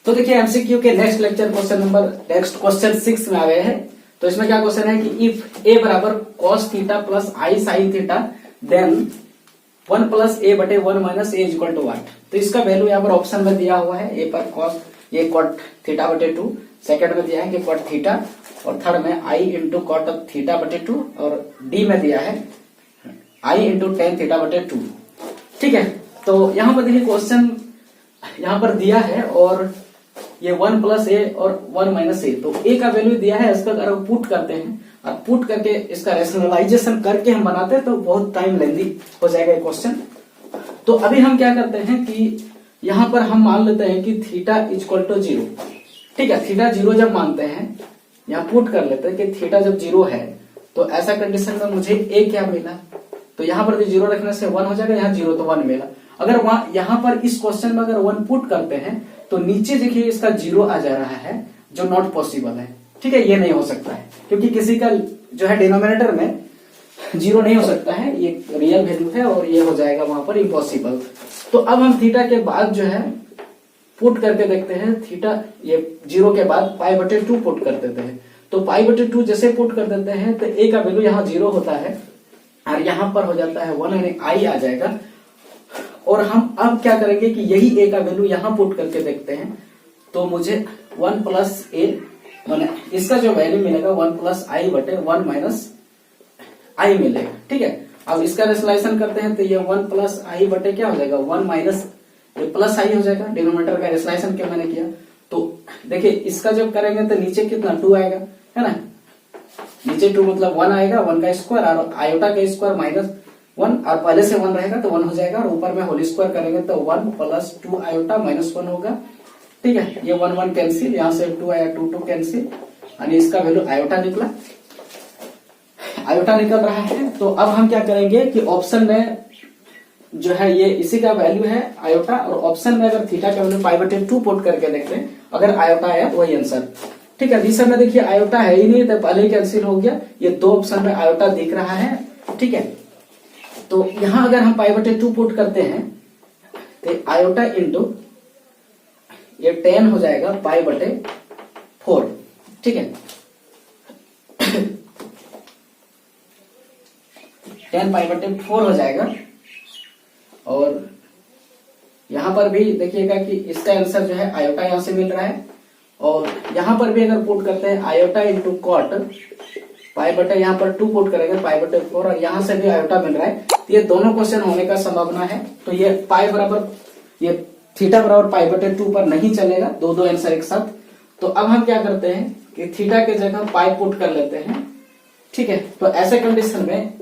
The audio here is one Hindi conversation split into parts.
तो देखिए एमसीक्यू के नेक्स्ट लेक्चर नेक्स्ट क्वेश्चन 6 में आ गए हैं। तो इसमें क्या क्वेश्चन है कि इफ ए बराबर cos theta plus i sine theta then 1 plus a बटे 1 minus a equal to what. तो इसका वैल्यू यहाँ पर ऑप्शन में दिया हुआ है। ए पर कॉस ये कॉट थीटा बटे 2, सेकंड में दिया है कि कॉट थीटा, और थर्ड में आई इंटू कॉट थीटा बटे 2, और डी में दिया है आई इंटू टेन थीटा बटे 2। ठीक है, तो यहाँ पर देखिए क्वेश्चन यहाँ पर दिया है और ये 1 प्लस ए और 1 माइनस ए, तो ए का वैल्यू दिया है। इसका अगर पुट करते हैं और पुट करके इसका रेशनलाइजेशन करके हम बनाते हैं तो बहुत टाइम लेंदी हो जाएगा क्वेश्चन। तो अभी हम क्या करते हैं कि यहाँ पर हम मान लेते हैं कि थीटा इक्वल टू 0। ठीक है, थीटा 0 जब मानते हैं, यहाँ पुट कर लेते हैं कि थीटा जब 0 है तो ऐसा कंडीशन में मुझे ए क्या मिला, तो यहाँ पर 0 रखने से 1 हो जाएगा, यहाँ 0 तो 1 मिला। अगर वहां यहाँ पर इस क्वेश्चन में अगर 1 पुट करते हैं तो नीचे देखिए इसका 0 आ जा रहा है, जो नॉट पॉसिबल है। ठीक है, ये नहीं हो सकता है क्योंकि किसी का जो है डिनोमिनेटर में 0 नहीं हो सकता है, ये रियल वैल्यू है और ये हो जाएगा वहां पर इम्पॉसिबल। तो अब हम थीटा के बाद जो है पुट करके देखते हैं, थीटा ये 0 के बाद पाई बटे 2 पुट कर देते हैं। तो पाई बटे 2 जैसे पुट कर देते हैं तो ए का वैल्यू यहाँ 0 होता है और यहाँ पर हो जाता है 1 यानी आई आ जाएगा। और हम अब क्या करेंगे कि यही ए का वैल्यू यहाँ पुट करके देखते हैं, तो मुझे 1 प्लस ए मैंने इसका जो वैल्यू मिलेगा 1 प्लस आई बटे 1 माइनस आई मिलेगा। ठीक है, अब इसका रेशनलाइजेशन करते हैं तो ये 1 प्लस आई बटे क्या हो जाएगा 1 माइनस ये प्लस आई हो जाएगा। डिनोमिनेटर का रेशनलाइजेशन क्या मैंने किया, तो देखिए इसका जब करेंगे तो नीचे कितना 2 आएगा, है ना, नीचे 2 मतलब 1 आएगा, 1 का स्क्वायर और आयोटा का स्क्वायर माइनस 1, और पहले से 1 रहेगा तो 1 हो जाएगा, और ऊपर में होल स्क्वायर करेंगे तो 1 प्लस 2 आयोटा माइनस 1 होगा। ठीक है, ये 1 1 कैंसिल, यहाँ से 2 आया 2 2 कैंसिल, यानी इसका वैल्यू आयोटा निकला, आयोटा निकल रहा है। तो अब हम क्या करेंगे कि ऑप्शन में जो है ये इसी का वैल्यू है आयोटा, और ऑप्शन में अगर थीटा का वैल्यू पाई बटे 2 पुट करके देखते हैं, अगर आयोटा आया तो वही आंसर। ठीक है, इस समय देखिए आयोटा है ही नहीं तो पहले ही कैंसिल हो गया, ये 2 ऑप्शन में आयोटा दिख रहा है। ठीक है, तो यहां अगर हम पाई बटे 2 पुट करते हैं तो आयोटा इंटू ये 10 हो जाएगा पाई बटे 4। ठीक है, 10 पाई बटे 4 हो जाएगा। और यहां पर भी देखिएगा कि इसका आंसर जो है आयोटा यहां से मिल रहा है, और यहां पर भी अगर पुट करते हैं आयोटा इंटू कॉट पाई बटे यहाँ पर 2 पुट करेंगे पाई बटे 4, और यहाँ से भी आयोटा मिल रहा है, तो ये दोनों क्वेश्चन होने का संभावना है। तो ये पाई बराबर ये थीटा बराबर पाई बटे 2 पर नहीं चलेगा, दो आंसर एक साथ। तो अब हम क्या करते हैं कि थीटा के जगह पाई पुट कर लेते हैं। ठीक है, तो ऐसे कंडीशन में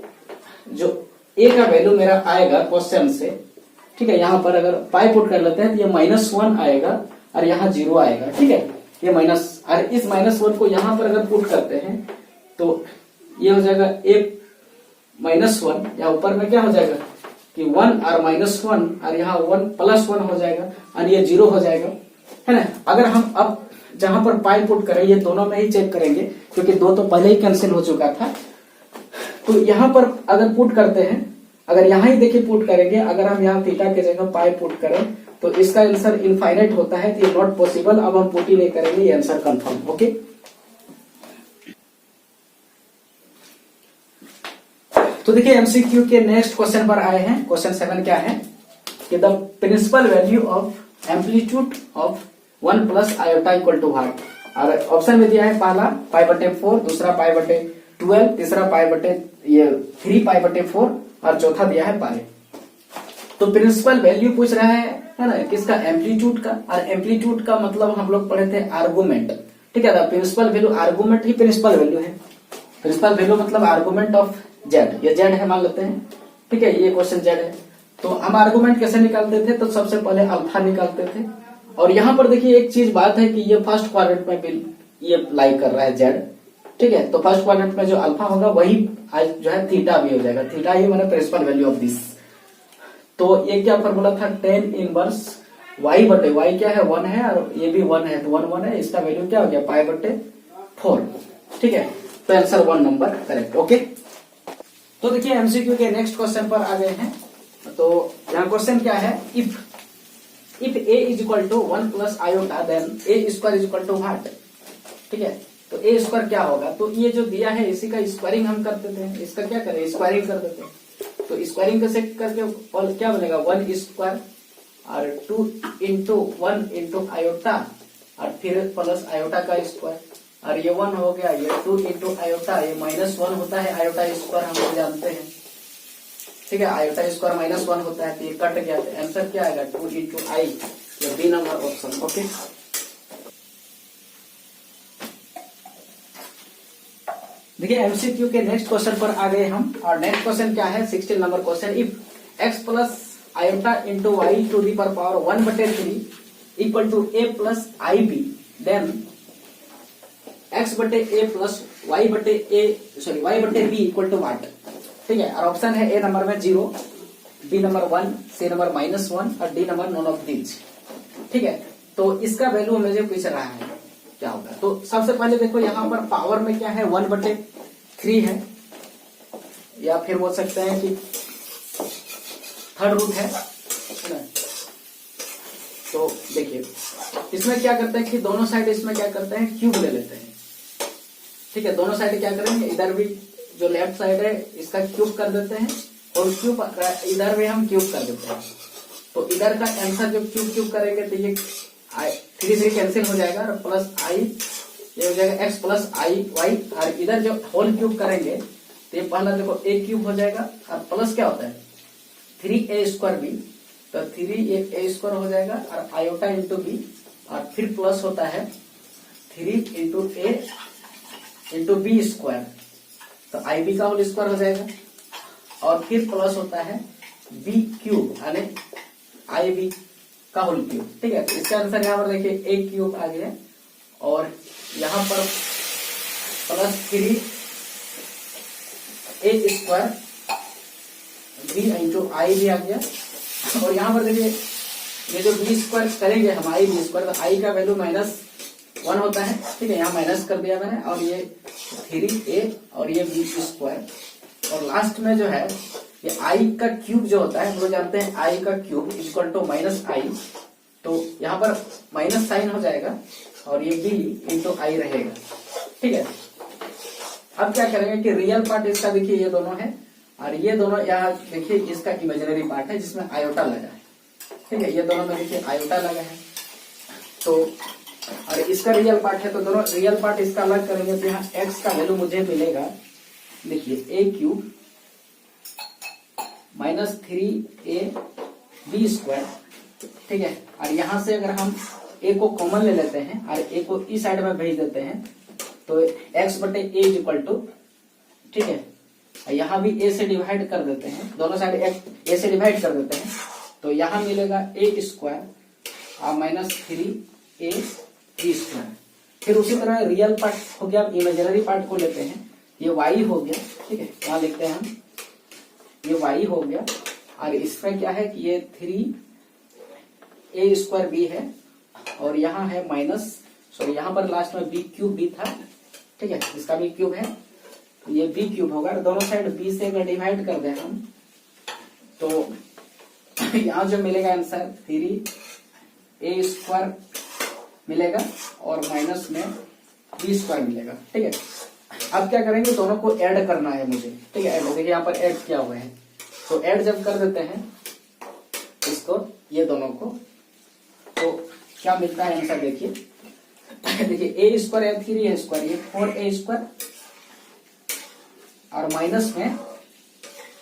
जो ए का वैल्यू मेरा आएगा क्वेश्चन से, ठीक है, यहाँ पर अगर पाई पुट कर लेते हैं तो ये -1 आएगा और यहाँ 0 आएगा। ठीक है, ये माइनस, और इस -1 को यहाँ पर अगर पुट करते हैं तो ये हो जाएगा एक -1, या ऊपर में क्या हो जाएगा कि 1 और -1, और यहाँ 1 प्लस 1 हो जाएगा और ये 0 हो जाएगा, है ना। अगर हम अब जहां पर पाई पुट करें, ये दोनों में ही चेक करेंगे क्योंकि 2 तो पहले ही कैंसिल हो चुका था। तो यहाँ पर अगर पुट करते हैं, अगर यहाँ ही देखिए पुट करेंगे, अगर हम यहाँ थीटा के जगह पाई पुट करें तो इसका आंसर इनफाइनाइट होता है, तो ये नॉट पॉसिबल। अब हम पुट ही नहीं करेंगे, ये आंसर कंफर्म। ओके, तो देखिए एमसीक्यू के नेक्स्ट क्वेश्चन पर आए हैं। क्वेश्चन 7 क्या है कि the principal value of amplitude of 1 plus iota equal to what. और ऑप्शन में दिया है पहला पाई बटे 4, दूसरा पाई बटे 12, तीसरा पाई बटे ये 3 पाई बटे 4, और चौथा दिया है पाई। तो प्रिंसिपल वैल्यू पूछ रहा है ना, किसका, एम्पलीट्यूड का। और एम्पलीट्यूड का मतलब हम लोग पढ़े थे आर्गुमेंट। ठीक है, प्रिंसिपल वैल्यू आर्गुमेंट ही प्रिंसिपल वैल्यू है। प्रिंसिपल वैल्यू मतलब आर्गुमेंट ऑफ जेड, ये जेड है मान लेते हैं। ठीक है, ये क्वेश्चन जेड है। तो हम आर्गुमेंट कैसे निकालते थे, तो सबसे पहले अल्फा निकालते थे। और यहाँ पर देखिए एक चीज बात है कि ये फर्स्ट क्वाड्रेंट में भी ये लाई कर रहा है जेड। ठीक है, तो फर्स्ट क्वाड्रेंट में जो अल्फा होगा वही जो है थीटा भी हो जाएगा, थीटा ही मैंने प्रिंसिपल वैल्यू ऑफ दिस। तो ये क्या फॉर्मूला था, 10 इनवर्स y बटे y क्या है 1 है, और ये भी 1 है, तो 1 1 है, इसका वैल्यू क्या हो गया पाई बटे 4। ठीक है, तो आंसर 1 नंबर करेक्ट। ओके, तो देखिए एमसीक्यू के नेक्स्ट क्वेश्चन पर आ गए हैं। तो यहाँ क्वेश्चन क्या है, if if a is equal to 1 plus iota then a square is equal to what. ठीक है, तो ए स्क्वायर क्या होगा, तो ये जो दिया है इसी का स्क्वायरिंग हम कर देते हैं, इसका क्या करें स्क्वायरिंग कर देते हैं। तो स्क्वायरिंग कैसे करके और क्या बनेगा 1 स्क्वायर और 2 इंटू 1 इंटू आयोटा और फिर प्लस आयोटा का स्क्वायर और ये 1 हो गया, ये 2 इंटू आयोटा, ये -1 होता है आयोटा स्क्वायर हम लोग जानते हैं। ठीक है, आयोटा स्क्वायर -1 होता है, तो ये कट गया, तो आंसर क्या आएगा 2 इंटू आई, ये बी नंबर ऑप्शन। ओके, देखिए एमसीक्यू के नेक्स्ट क्वेश्चन पर आ गए हम, और नेक्स्ट क्वेश्चन क्या है 16 number question. If x plus iota into y to the power 1/3 equal to a plus i b then x बटे ए प्लस वाई बटे बी इक्वल टू व्हाट। ठीक है, और ऑप्शन है ए नंबर में 0, बी नंबर 1, सी नंबर -1 और d number non of these. ठीक है, तो इसका वैल्यू मुझे पूछ रहा है क्या होगा। तो सबसे पहले देखो यहाँ पर पावर में क्या है 1/3 है, या फिर बोल सकते हैं कि थर्ड रूट है ना। तो देखिए इसमें क्या करते हैं कि दोनों साइड इसमें क्या करते हैं क्यूब ले लेते हैं। ठीक है, दोनों साइड क्या करेंगे, इधर भी जो लेफ्ट साइड है इसका क्यूब कर देते हैं और क्यूब इधर भी हम क्यूब कर देते हैं। तो इधर का आंसर जब क्यूब करेंगे तो ये 3 कैंसिल हो जाएगा और प्लस आई ये हो जाएगा एक्स प्लस आई वाई, और इधर जो होल क्यूब करेंगे तो ये पहला देखो ए क्यूब हो जाएगा और प्लस क्या होता है 3a² बी, तो 3a² हो जाएगा और आयोटा इंटू बी, और फिर प्लस होता है 3 इंटू ए इंटू बी स्क्वायर, तो आई बी का होल स्क्वायर हो जाएगा, और फिर प्लस होता है बी क्यूब यानी आई बी का होल क्यूब। ठीक है, तो इसका आंसर यहाँ पर देखिए ए क्यूब आ गया, और यहाँ पर प्लस 3 a² बी इंटू आई भी आ गया, और यहाँ पर देखिए ये जो बी स्क्वायर करेंगे हम आई बी स्क्वायर, तो आई का वैल्यू -1 होता है। ठीक है, यहाँ माइनस कर दिया मैंने, और ये 3a और ये बी स्क्वायर, और लास्ट में जो है ये आई का क्यूब जो होता है हम लोग जानते हैं आई का क्यूब इक्वल टू -i, तो यहाँ पर माइनस साइन हो जाएगा और ये b इंटू आई रहेगा। ठीक है, अब क्या करेंगे कि रियल पार्ट इसका देखिए ये दोनों है, और ये दोनों यहाँ देखिए इसका इमेजिनरी पार्ट है जिसमें आयोटा लगा है। ठीक है, ये दोनों में देखिए आयोटा लगा है, तो और इसका रियल पार्ट है, तो दोनों रियल पार्ट इसका अलग करेंगे तो यहाँ x का वैल्यू मुझे मिलेगा देखिए a क्यूब -3ab²। ठीक है, और यहाँ से अगर हम a को कॉमन ले लेते हैं और a को इस साइड में भेज देते हैं तो x बटे a इज इक्वल टू, ठीक है, यहाँ भी a से डिवाइड कर देते हैं, दोनों साइड a से डिवाइड कर देते हैं, तो यहाँ मिलेगा a² और -3ab²। फिर उसी तरह रियल पार्ट हो गया, इमेजिनरी पार्ट को लेते हैं, ये y हो गया। ठीक है, यहाँ लिखते हैं हम ये y हो गया, और इसमें क्या है कि ये 3a² b है, और यहाँ है यहाँ पर लास्ट में b क्यूब b था। ठीक है, इसका भी क्यूब है, ये b क्यूब होगा, दोनों साइड b से अगर डिवाइड कर दें हम तो यहाँ जो मिलेगा आंसर 3a² मिलेगा और माइनस में b² मिलेगा। ठीक है, अब क्या करेंगे, दोनों को ऐड करना है मुझे। ठीक है, ऐड देखिए यहाँ पर ऐड किया हुआ है, तो ऐड जब कर देते हैं इसको ये दोनों को, तो क्या मिलता है आंसर देखिए देखिए a² या 3a², ये 4a² और माइनस में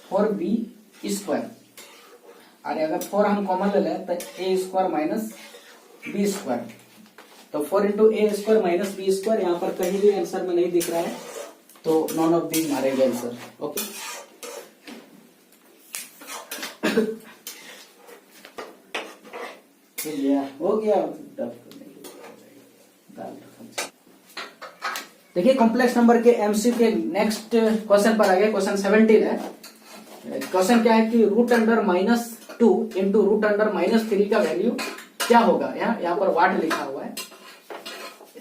4b², और अगर 4 हम कॉमन ले लें तो a² माइनस b², तो 4 इंटू a² माइनस b², यहाँ पर कहीं भी आंसर में नहीं दिख रहा है, तो नॉन ऑफ दीज मारेगा आंसर। ओके, हो गया। देखिए कॉम्प्लेक्स नंबर के एमसी के नेक्स्ट क्वेश्चन पर आ गए, क्वेश्चन 17 है। क्वेश्चन क्या है कि √2 इंटू √3 का वैल्यू क्या होगा। यहाँ पर वाट लिखा हुआ है।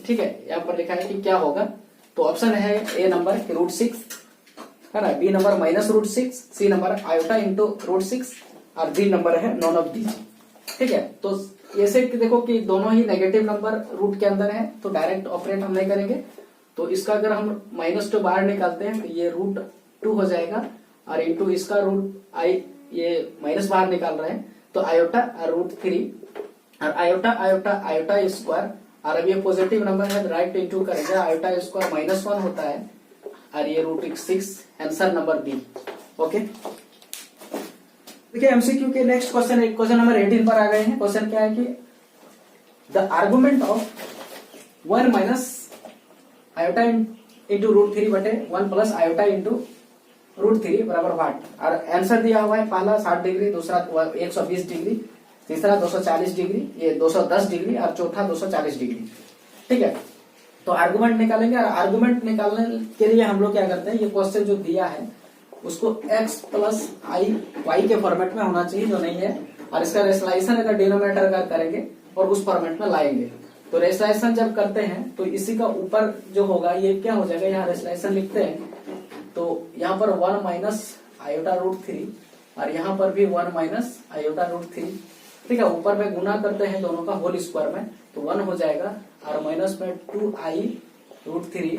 ठीक है, यहाँ पर लिखा है कि क्या होगा, तो ऑप्शन है ए नंबर √6 है ना, b number -√6, c number iota into √6 और डी नंबर है नॉन ऑफ दीज। ठीक है। तो ऐसे कि देखो कि दोनों ही नेगेटिव नंबर रूट के अंदर है, तो डायरेक्ट ऑपरेट हम नहीं करेंगे। तो इसका अगर हम -2 बाहर निकालते हैं तो ये √2 हो जाएगा, और इंटू इसका √i, ये माइनस बाहर निकाल रहे हैं तो आयोटा और √3 और आयोटा आयोटा आयोटा स्क्वायर, और अब ये पॉजिटिव नंबर है तो राइट इंटू करेंगे, आयोटा स्क्वायर -1 होता है और ये √6, आंसर नंबर बी। ओके, देखिए एमसीक्यू के नेक्स्ट क्वेश्चन है, क्वेश्चन नंबर 18 पर आ गए हैं। क्वेश्चन क्या है कि the argument of 1 minus iota into √3 बटे 1 प्लस आयोटा इंटू √3 बराबर वाट, और आंसर दिया हुआ है पहला 60 डिग्री, दूसरा 120 डिग्री, तीसरा 240 डिग्री, ये 210 डिग्री और चौथा 240 डिग्री। ठीक है, तो आर्गुमेंट निकालेंगे, और आर्गुमेंट निकालने के लिए हम लोग क्या करते हैं, ये क्वेश्चन जो दिया है उसको x प्लस आई वाई के फॉर्मेट में होना चाहिए, जो नहीं है, और इसका रेशनलाइजेशन अगर डिनोमिनेटर का करेंगे और उस फॉर्मेट में लाएंगे। तो रेशनलाइजेशन जब करते हैं तो इसी का ऊपर जो होगा ये क्या हो जाएगा, यहाँ रेशनलाइजेशन लिखते हैं तो यहाँ पर 1 माइनस आयोटा √3 और यहाँ पर भी 1 माइनस आयोटा √3। ठीक है, ऊपर में गुना करते हैं दोनों का होल स्क्वायर में, तो 1 हो जाएगा, और माइनस में 2i √3,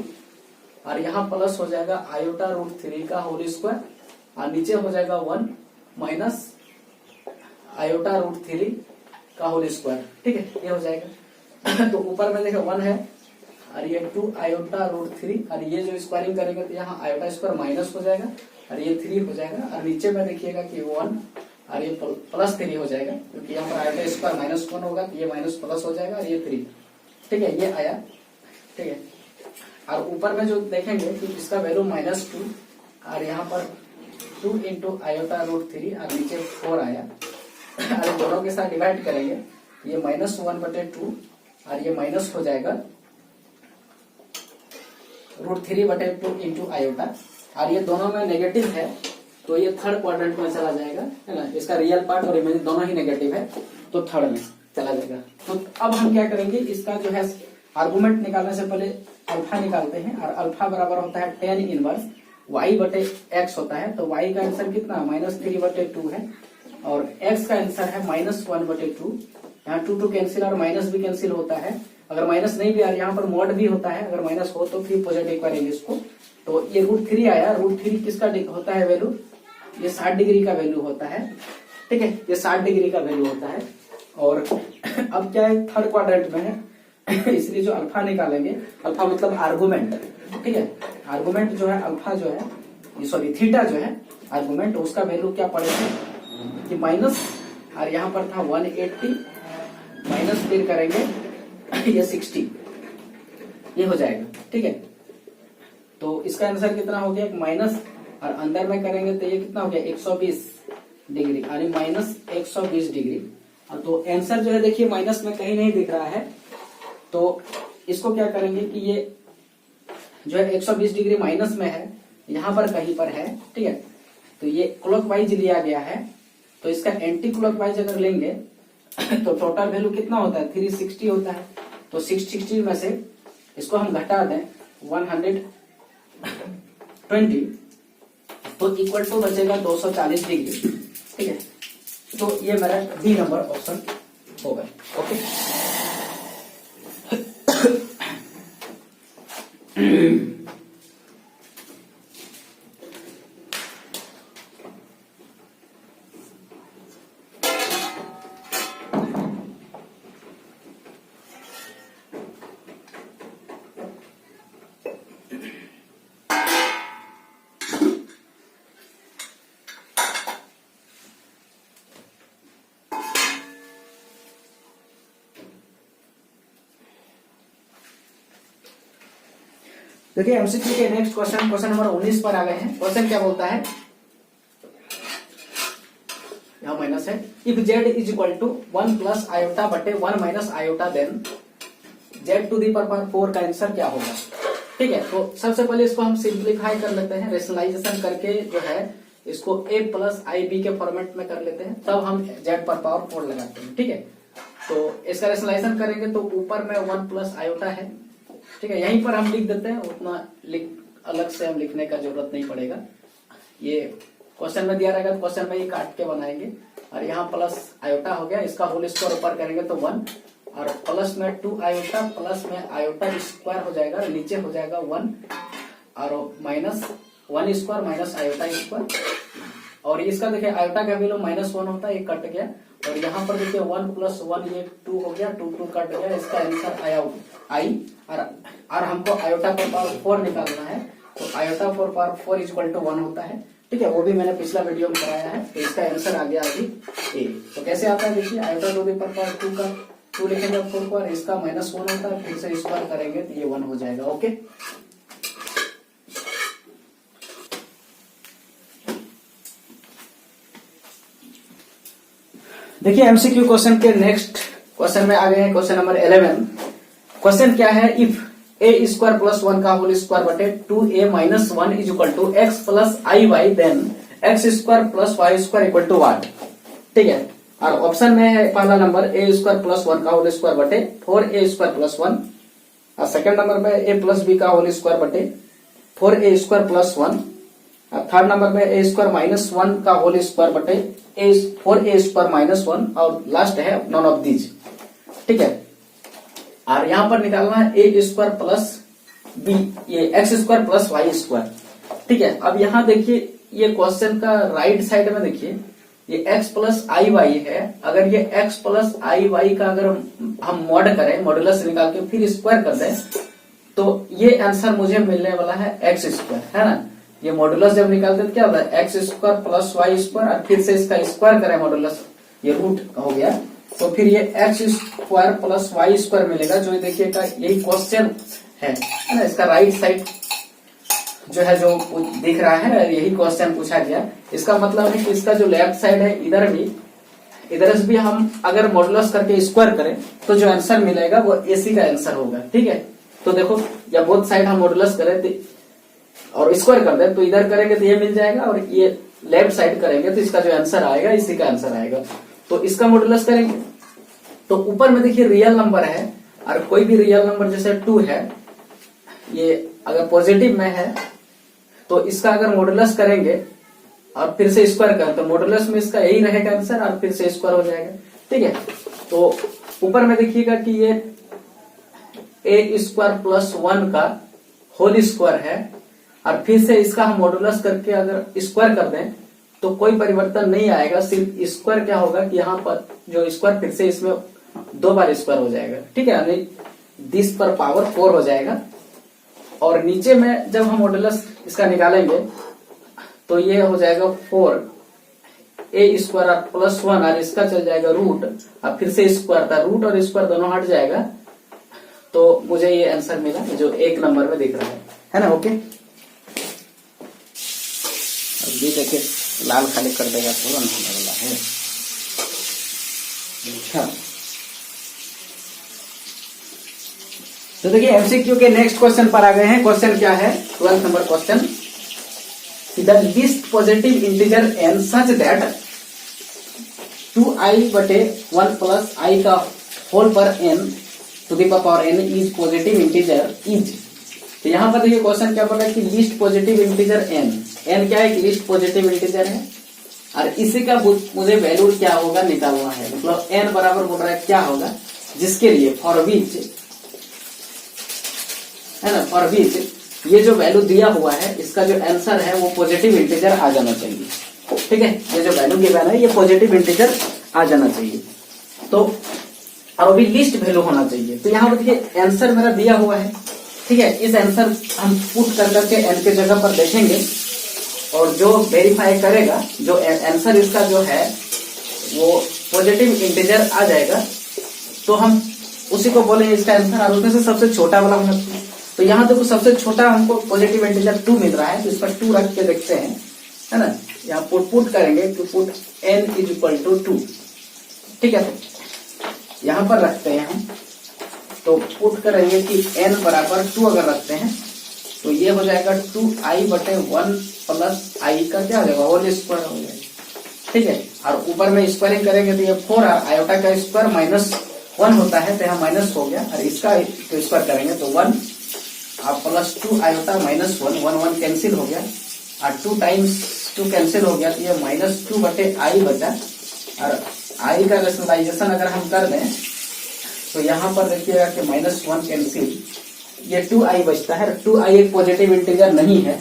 और यहाँ प्लस हो जाएगा आयोटा √3 का होल स्क्वायर, और नीचे हो जाएगा 1 माइनस आयोटा √3 का होल स्क्वायर। ठीक है, ये हो जाएगा। तो ऊपर में देखो 1 है और ये 2 आयोटा √3, और ये जो स्क्वायरिंग करेंगे तो यहाँ आयोटा स्क्वायर माइनस हो जाएगा और ये 3 हो जाएगा, और नीचे में देखिएगा कि 1 और ये +3 हो जाएगा, क्योंकि यहाँ पर आयोटा स्क्वायर -1 होगा तो ये माइनस प्लस हो जाएगा और ये 3। ठीक है, ये आया। ठीक है, और ऊपर में जो देखेंगे कि इसका वैल्यू -2 और यहाँ पर 2 इंटू आयोटा √3 और नीचे 4 आया, और दोनों के साथ डिवाइड करेंगे, ये -1 बटे 2 और ये माइनस हो जाएगा √3 बटे 2 इंटू आयोटा, और ये दोनों में नेगेटिव है तो ये थर्ड क्वाड्रेंट में चला जाएगा, है ना। इसका रियल पार्ट और इमेजिन दोनों ही नेगेटिव है तो थर्ड में चला जाएगा। तो अब हम क्या करेंगे, इसका जो है आर्गुमेंट निकालने से पहले अल्फा निकालते हैं, और अल्फा बराबर होता है tan इनवर्स y बटे x होता है। तो y का आंसर कितना -3 बटे 2 है, और x का आंसर है -1 बटे 2। यहाँ 2 कैंसिल और माइनस भी कैंसिल होता है, अगर माइनस नहीं भी आ यहाँ पर मॉड भी होता है, अगर माइनस हो तो फिर पॉजिटिव करेंगे इसको। तो ये √3 आया, √3 किसका होता है वैल्यू, ये 60 डिग्री का वैल्यू होता है। ठीक है, ये 60 डिग्री का वैल्यू होता है, और अब क्या है थर्ड क्वाड्रेंट में है इसलिए जो अल्फा निकालेंगे, अल्फा मतलब आर्गुमेंट। ठीक है, आर्गुमेंट जो है अल्फा जो है, सॉरी थीटा जो है आर्गुमेंट, उसका वैल्यू क्या पड़ेगा कि माइनस, और यहाँ पर था 180 माइनस फिर करेंगे ये 60, ये हो जाएगा। ठीक है, तो इसका आंसर कितना हो गया माइनस, और अंदर में करेंगे तो ये कितना हो गया 120 डिग्री, यानी -120 डिग्री। तो आंसर जो है देखिए माइनस में कहीं नहीं दिख रहा है, तो इसको क्या करेंगे कि ये जो है 120 डिग्री माइनस में है, यहाँ पर कहीं पर है। ठीक है, तो ये क्लॉकवाइज लिया गया है, तो इसका एंटी क्लॉकवाइज अगर लेंगे तो टोटल वैल्यू कितना होता है 360 होता है। तो 660 में से इसको हम घटा दें 120 तो इक्वल टू बचेगा 240 डिग्री। ठीक है, तो ये मेरा डी नंबर ऑप्शन होगा। ओके, देखिए एमसीक्यू के नेक्स्ट क्वेश्चन नंबर 19 पर आ गए हैं। क्वेश्चन क्या बोलता है, यहाँ माइनस है, if z is equal to 1 plus iota बटे 1 minus iota then z to the power 4 का आंसर क्या होगा। ठीक है, तो सबसे पहले इसको हम सिंप्लीफाई कर लेते हैं, रेशनलाइजेशन करके जो है इसको a प्लस आई बी के फॉर्मेट में कर लेते हैं, तब हम z पर पावर 4 लगाते हैं। ठीक है, तो इसका रेशनलाइजेशन करेंगे तो ऊपर में 1 प्लस आयोटा है। ठीक है, यहीं पर हम लिख देते हैं, उतना अलग से हम लिखने का जरूरत नहीं पड़ेगा, ये क्वेश्चन में दिया रहेगा तो क्वेश्चन में ही काट के बनाएंगे। और यहाँ प्लस आयोटा हो गया, इसका होल स्क्वायर ऊपर करेंगे तो 1, और प्लस में 2 आयोटा प्लस में आयोटा स्क्वायर हो जाएगा, नीचे हो जाएगा 1, और minus 1 square minus iota square, और इसका देखिए आयोटा का वैल्यू -1 होता है, ये कट गया, और यहाँ पर देखिए 1 + 1 ये 2 हो गया, 2 कट गया, इसका आंसर आया आई, और हमको आयोटा पर पावर 4 निकालना है, तो आयोटा पर पावर 4 = 1 होता है। ठीक है, वो भी मैंने पिछला वीडियो में कराया है, तो इसका आंसर आ गया अभी ए। तो कैसे आता है देखिए, आयोटा टू द पावर 2 का 2 लिखेंगे 4 पर, इसका -1 होता है, फिर से स्क्वायर करेंगे तो ये 1 हो जाएगा। ओके, देखिए एमसीक्यू क्वेश्चन के नेक्स्ट क्वेश्चन में आ गए हैं, क्वेश्चन नंबर 11। क्वेश्चन क्या है, इफ a² + 1 का होल स्क्वायर बटे 2a - 1 = x + iy, then x² + y² = what। ठीक है, और ऑप्शन में है पहला नंबर a² + 1 का होल स्क्वायर बटे 4a² + 1, और सेकंड नंबर में a + b का होल स्क्वायर बटे 4a² + 1, और थर्ड नंबर में a² - 1 का होल स्क्वायर बटे 4a² - 1, और लास्ट है नॉन ऑफ दीज। ठीक है, और यहां पर निकालना है a² + b, ये x² + y²। ठीक है, अब यहां देखिए ये क्वेश्चन का राइट साइड में देखिए ये x + iy है, अगर ये x + iy का अगर हम मॉड करें, मॉडुलस निकाल के फिर स्क्वायर कर दें, तो ये आंसर मुझे मिलने वाला है x², है ना। ये मॉडुलस जब निकालते तो क्या होता है, x² + y², और फिर से इसका स्क्वायर करें मॉडुलस, ये रूट हो गया, तो फिर ये x² + y² मिलेगा, जो देखिएगा यही क्वेश्चन है ना, इसका राइट साइड जो है जो दिख रहा है, यही क्वेश्चन पूछा गया। इसका मतलब है कि इसका जो लेफ्ट साइड है इधर भी हम अगर मॉडुलस करके स्क्वायर करें तो जो आंसर मिलेगा वो AC का आंसर होगा। ठीक है, तो देखो जब बोथ साइड हम मॉडुलस करें और स्क्वायर कर दें तो इधर करेंगे तो ये मिल जाएगा, और ये लेफ्ट साइड करेंगे तो इसका जो आंसर आएगा इसी का आंसर आएगा। तो इसका मॉडुलस करेंगे तो ऊपर में देखिए रियल नंबर है, और कोई भी रियल नंबर जैसे 2 है, ये अगर पॉजिटिव में है तो इसका अगर मॉडुलस करेंगे और फिर से स्क्वायर करें तो मॉडुलस में इसका यही रहेगा आंसर, और फिर से स्क्वायर हो जाएगा। ठीक है, तो ऊपर में देखिएगा कि ये a² + 1 का होल स्क्वायर है, और फिर से इसका हम मॉडुलस करके अगर स्क्वायर कर दें तो कोई परिवर्तन नहीं आएगा, सिर्फ स्क्वायर क्या होगा कि यहाँ पर जो स्क्वायर फिर से इसमें 2 बार स्क्वायर हो जाएगा। ठीक है, यानी 10 पर पावर 4 हो जाएगा, और नीचे में जब हम मॉडुलस इसका निकालेंगे तो ये हो जाएगा 4a² + 1, और इसका चल जाएगा रूट, और फिर से स्क्वायर था, रूट और स्क्वायर दोनों हट जाएगा, तो मुझे ये आंसर मिला जो 1 नंबर में दिख रहा है ना। ओके, ये देखिए लाल खाली कर देगा, तुरंत होने वाला है। अच्छा, तो देखिए एमसीक्यू के नेक्स्ट क्वेश्चन पर आ गए हैं। क्वेश्चन क्या है, 12th number question, the least positive integer n such that 2i/1 + i का होल पर n to the power n is positive integer is. तो यहाँ पर देखिए क्वेश्चन क्या बोला है कि लिस्ट पॉजिटिव इंटीजर n क्या है, लिस्ट पॉजिटिव इंटीजर है, और इसी का मुझे वैल्यू क्या होगा निकालना है। मतलब n बराबर बोल रहा है क्या होगा, जिसके लिए फॉर विच, है ना, फॉर विच ये जो वैल्यू दिया हुआ है इसका जो आंसर है वो पॉजिटिव इंटीजर आ जाना चाहिए। ठीक है, ये जो वैल्यू गिवन है ये पॉजिटिव इंटीजर आ जाना चाहिए, तो और अभी लिस्ट वैल्यू होना चाहिए। तो यहाँ पर देखिए आंसर मेरा दिया हुआ है। ठीक है, इस आंसर हम पुट कर करके n के जगह पर देखेंगे, और जो वेरीफाई करेगा जो आंसर इसका जो है वो पॉजिटिव इंटीजर आ जाएगा, तो हम उसी को बोलेंगे इसका आंसर, और उसमें से सबसे छोटा वाला होना चाहिए। तो यहाँ देखो सबसे छोटा हमको पॉजिटिव इंटीजर 2 मिल रहा है, तो इस पर 2 रख के देखते हैं, है ना। यहाँ पुट करेंगे तो पुट n = 2। ठीक है, तो यहाँ पर रखते हैं हम, तो पुट करेंगे कि n बराबर 2 अगर रखते हैं तो ये हो जाएगा 2i/1 + i का क्या हो जाएगा, होल स्क्वायर हो जाएगा। ठीक है, और ऊपर में स्क्वायरिंग करेंगे तो ये 4 आयोटा का स्क्वायर -1 होता है, तो यहाँ माइनस हो गया, और इसका तो स्क्वायर करेंगे तो 1 +2 आयोटा -1, 1 कैंसिल हो गया, और 2 टाइम्स 2 कैंसिल हो गया, तो ये -2/i बचा। और आई का रेशनलाइजेशन अगर हम कर दें तो यहाँ पर देखिएगा कि -1 कैंसिल, ये 2i बचता है। 2i एक पॉजिटिव इंटीजर नहीं है,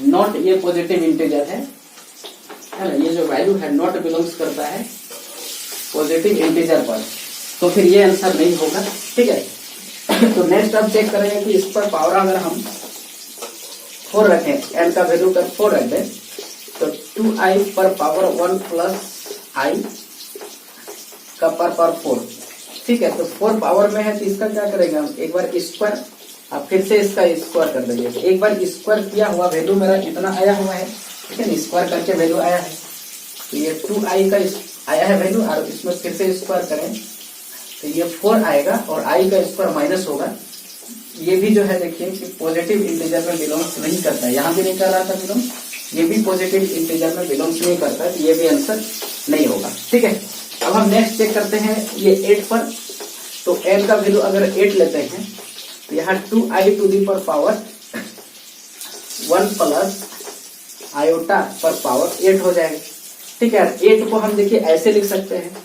नॉट ये पॉजिटिव इंटीजर है ना, ये जो वैल्यू है नॉट बिलोंग्स करता है पॉजिटिव इंटीजर पर, तो फिर ये आंसर नहीं होगा। ठीक है, तो नेक्स्ट अब चेक करेंगे कि इस पर पावर अगर हम 4 रखें, n का वैल्यू कर 4 रख दें, तो 2i पर पावर 1 प्लस i का पर 4। ठीक है, तो 4 पावर में है तो इसका क्या करेंगे हम, एक बार स्क्वायर, अब फिर से इसका स्क्वायर कर देंगे। एक बार स्क्वायर किया हुआ वैल्यू मेरा इतना आया हुआ है, ठीक है, स्क्वायर करके वैल्यू आया है, तो ये 2i का आया है वैल्यू, और इसमें फिर से स्क्वायर करें तो ये 4 आएगा और i का स्क्वायर माइनस होगा। ये भी जो है देखिए कि पॉजिटिव इंटीजर में बिलोंग्स नहीं करता है, यहाँ भी नहीं कर रहा था बिलोंग, ये भी पॉजिटिव इंटीजर में बिलोंग्स नहीं करता है, तो ये भी आंसर नहीं होगा। ठीक है, अब हम नेक्स्ट चेक करते हैं ये 8 पर, तो n का वैल्यू अगर 8 लेते हैं तो यहाँ 2i टू दी पर पावर 1 प्लस आयोटा पर पावर 8 हो जाएगा। ठीक है, 8 को हम देखिए ऐसे लिख सकते हैं,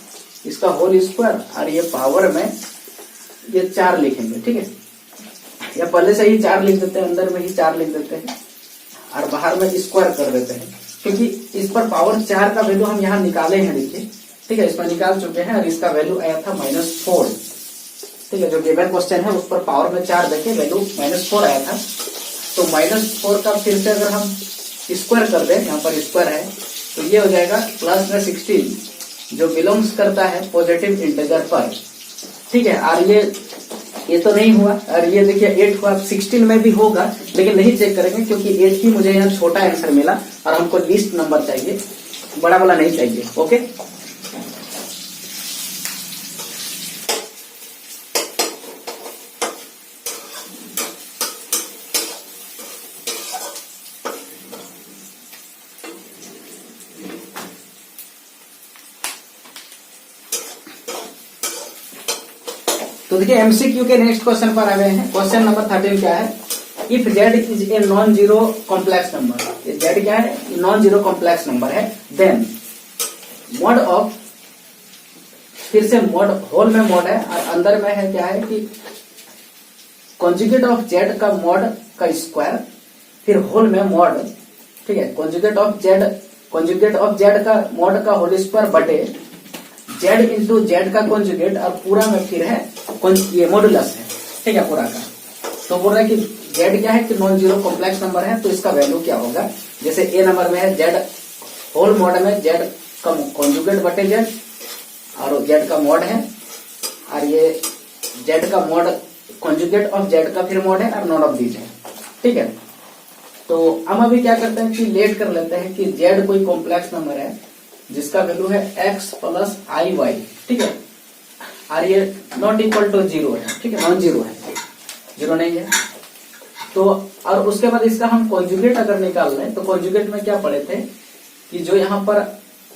इसका होल स्क्वायर, और ये पावर में ये 4 लिखेंगे। ठीक है, या पहले से ही 4 लिख देते हैं, अंदर में ही 4 लिख देते हैं और बाहर में स्क्वायर कर देते हैं, क्योंकि इस पर पावर 4 का वैल्यू हम यहाँ निकाले हैं देखिए। ठीक है, इसमें निकाल चुके हैं और इसका वैल्यू आया था -4। ठीक है, जो गिवन क्वेश्चन है उस पर पावर में 4 देखे वैल्यू -4 आया था, तो -4 का फिर से अगर हम स्क्वायर कर दें, यहाँ पर स्क्वायर है, तो ये हो जाएगा प्लस में 16 जो बिलोंग्स करता है पॉजिटिव इंटीजर पर। ठीक है, और ये तो नहीं हुआ, और ये देखिए 8 हुआ, 16 में भी होगा लेकिन नहीं चेक करेंगे क्योंकि 8 ही मुझे यहाँ छोटा आंसर मिला और हमको लीस्ट नंबर चाहिए, बड़ा वाला नहीं चाहिए। ओके, तो देखिए एमसीक्यू के नेक्स्ट क्वेश्चन पर आ गए हैं। क्वेश्चन नंबर 13 क्या है, if Z is a non zero complex number, ये जेड क्या है, नॉन जीरो कॉम्प्लेक्स नंबर है, देन मॉड ऑफ, फिर से मॉड, होल में मॉड है और अंदर में है क्या है कि कॉन्जुगेट ऑफ जेड का मॉड का स्क्वायर, फिर होल में मॉड। ठीक है, कॉन्जुगेट ऑफ जेड का मॉड का होल स्क्वायर बटे जेड इंटू जेड का कॉन्जुगेट, और पूरा में फिर है ये मॉडुलस है। ठीक है, पूरा का, तो बोल रहा है कि जेड क्या है कि नॉन जीरो कॉम्प्लेक्स नंबर है, तो इसका वैल्यू क्या होगा, जैसे ए नंबर में है जेड होल मॉड में जेड का कॉन्जुगेट बटे जेड, और जेड का मॉड है, और ये जेड का मॉड कॉन्जुगेट ऑफ जेड का फिर मॉड है, और नॉन ऑफ दीज है। ठीक है, तो हम अभी क्या करते हैं कि लेट कर लेते हैं कि जेड कोई कॉम्प्लेक्स नंबर है जिसका वैल्यू है x प्लस आई वाई। ठीक है, और ये नॉट इक्वल टू 0 है। ठीक है, नॉन जीरो है, जीरो नहीं है, तो और उसके बाद इसका हम कॉन्जुगेट अगर निकाल लें तो कॉन्जुगेट में क्या पढ़े थे कि जो यहाँ पर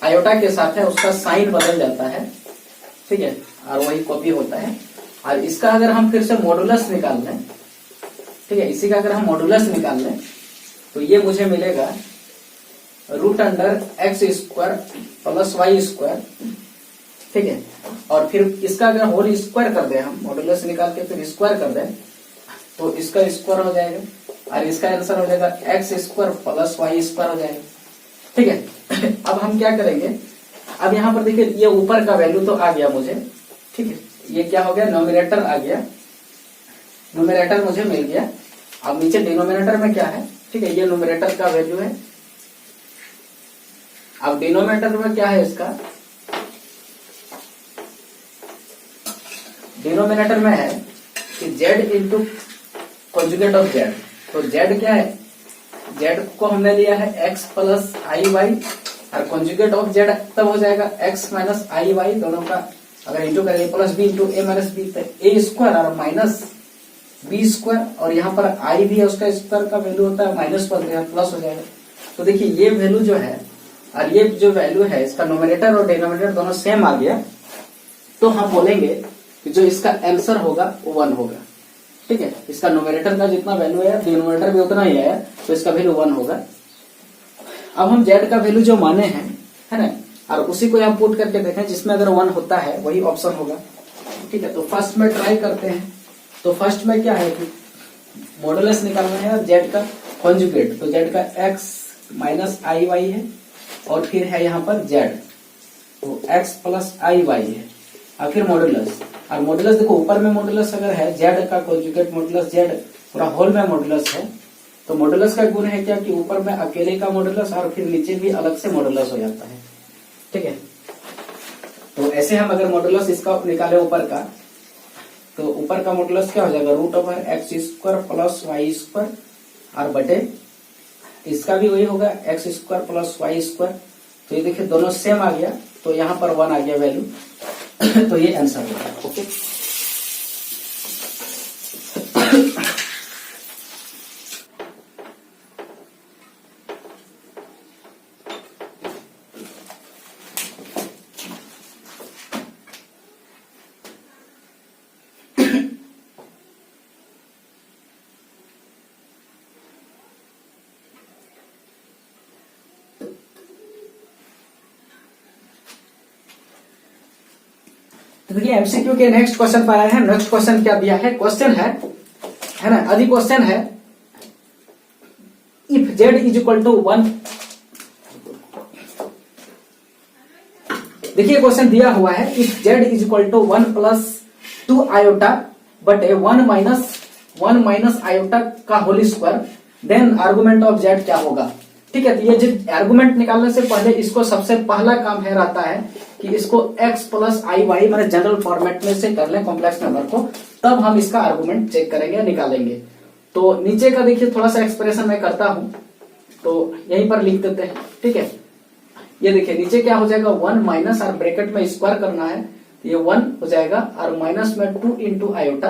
आयोटा के साथ है उसका साइन बदल जाता है। ठीक है, और वही कॉपी होता है, और इसका अगर हम फिर से मॉडुलस निकाल लें, ठीक है, इसी का अगर हम मॉडुलस निकाल लें तो ये मुझे मिलेगा √x² प्लस y²। ठीक है, और फिर इसका अगर होल स्क्वायर कर दें, हम मॉडुलस निकाल के फिर स्क्वायर कर दें तो इसका स्क्वायर हो जाएगा, और इसका आंसर हो जाएगा x² प्लस y² हो जाएगा। ठीक है, अब हम क्या करेंगे, अब यहाँ पर देखिए ये ऊपर का वैल्यू तो आ गया मुझे। ठीक है, ये क्या हो गया, नोमिनेटर आ गया, नोमिनेटर मुझे मिल गया। अब नीचे डिनोमिनेटर में क्या है, ठीक है, ये नोमिनेटर का वैल्यू है। अब डिनोमिनेटर में क्या है, इसका डिनोमिनेटर में है कि z into conjugate of z, तो z क्या है, z को हमने लिया है x प्लस आई वाई, और कॉन्जुगेट ऑफ z तब हो जाएगा x माइनस आई वाई, दोनों का अगर इंटू करें प्लस बी इंटू ए माइनस बी, तो ए स्क्वायर और माइनस बी स्क्वायर, और यहाँ पर आई भी है उसका स्क्वायर का वैल्यू होता है माइनस प्लस हो जाएगा। तो देखिए ये वैल्यू जो है और ये जो वैल्यू है इसका नोमिनेटर और डिनोमिनेटर दोनों सेम आ गया, तो हम बोलेंगे कि जो इसका आंसर होगा वो 1 होगा। ठीक है, इसका नोमिनेटर का जितना वैल्यू है डिनोमिनेटर भी उतना ही है, तो इसका वैल्यू 1 होगा। अब हम जेड का वैल्यू जो माने हैं, है ना, और उसी को यहाँ पुट करके देखें, जिसमें अगर 1 होता है वही ऑप्शन होगा। ठीक है, तो फर्स्ट में ट्राई करते हैं। तो फर्स्ट में क्या है कि मॉडुलस निकालना है जेड का कॉन्जुगेट, तो जेड का x माइनस आई वाई है और फिर है यहाँ पर जेड, तो x प्लस आई वाई है और फिर मॉडुलस। और मॉडुलस देखो ऊपर में मॉडुलस अगर है जेड का कॉन्जुगेट मॉडुलस जेड पूरा होल में मॉडुलस है, तो मॉडुलस का गुण है क्या कि ऊपर में अकेले का मॉडुलस और फिर नीचे भी अलग से मॉडुलस हो जाता है। ठीक है, तो ऐसे हम अगर मॉडुलस इसका निकाले ऊपर का, तो ऊपर का मॉडुलस क्या हो जाएगा root over x square plus y square और बटे इसका भी वही होगा x square plus y square. तो ये देखिए दोनों सेम आ गया, तो यहाँ पर 1 आ गया वैल्यू तो ये आंसर होगा। ओके, तो देखिए एमसीक्यू के नेक्स्ट क्वेश्चन पर आए हैं। नेक्स्ट क्वेश्चन क्या दिया है, क्वेश्चन है ना, आदि क्वेश्चन है if Z is equal to 1। देखिए क्वेश्चन दिया हुआ है if Z is equal to 1 plus 2 iota बटे 1 माइनस आयोटा का whole square, then argument of z क्या होगा। ठीक है, तो ये जो आर्गुमेंट निकालने से पहले इसको सबसे पहला काम है रहता है कि इसको x प्लस आई वाई मैंने जनरल फॉर्मेट में से कर लें कॉम्प्लेक्स नंबर को, तब हम इसका आर्गुमेंट चेक करेंगे निकालेंगे। तो नीचे का देखिए थोड़ा सा एक्सप्रेशन मैं करता हूं, तो यहीं पर लिख देते हैं। ठीक है, ये देखिए नीचे क्या हो जाएगा 1 माइनस और ब्रैकेट में स्क्वायर करना है, तो ये 1 हो जाएगा और माइनस में 2 इंटू आयोटा।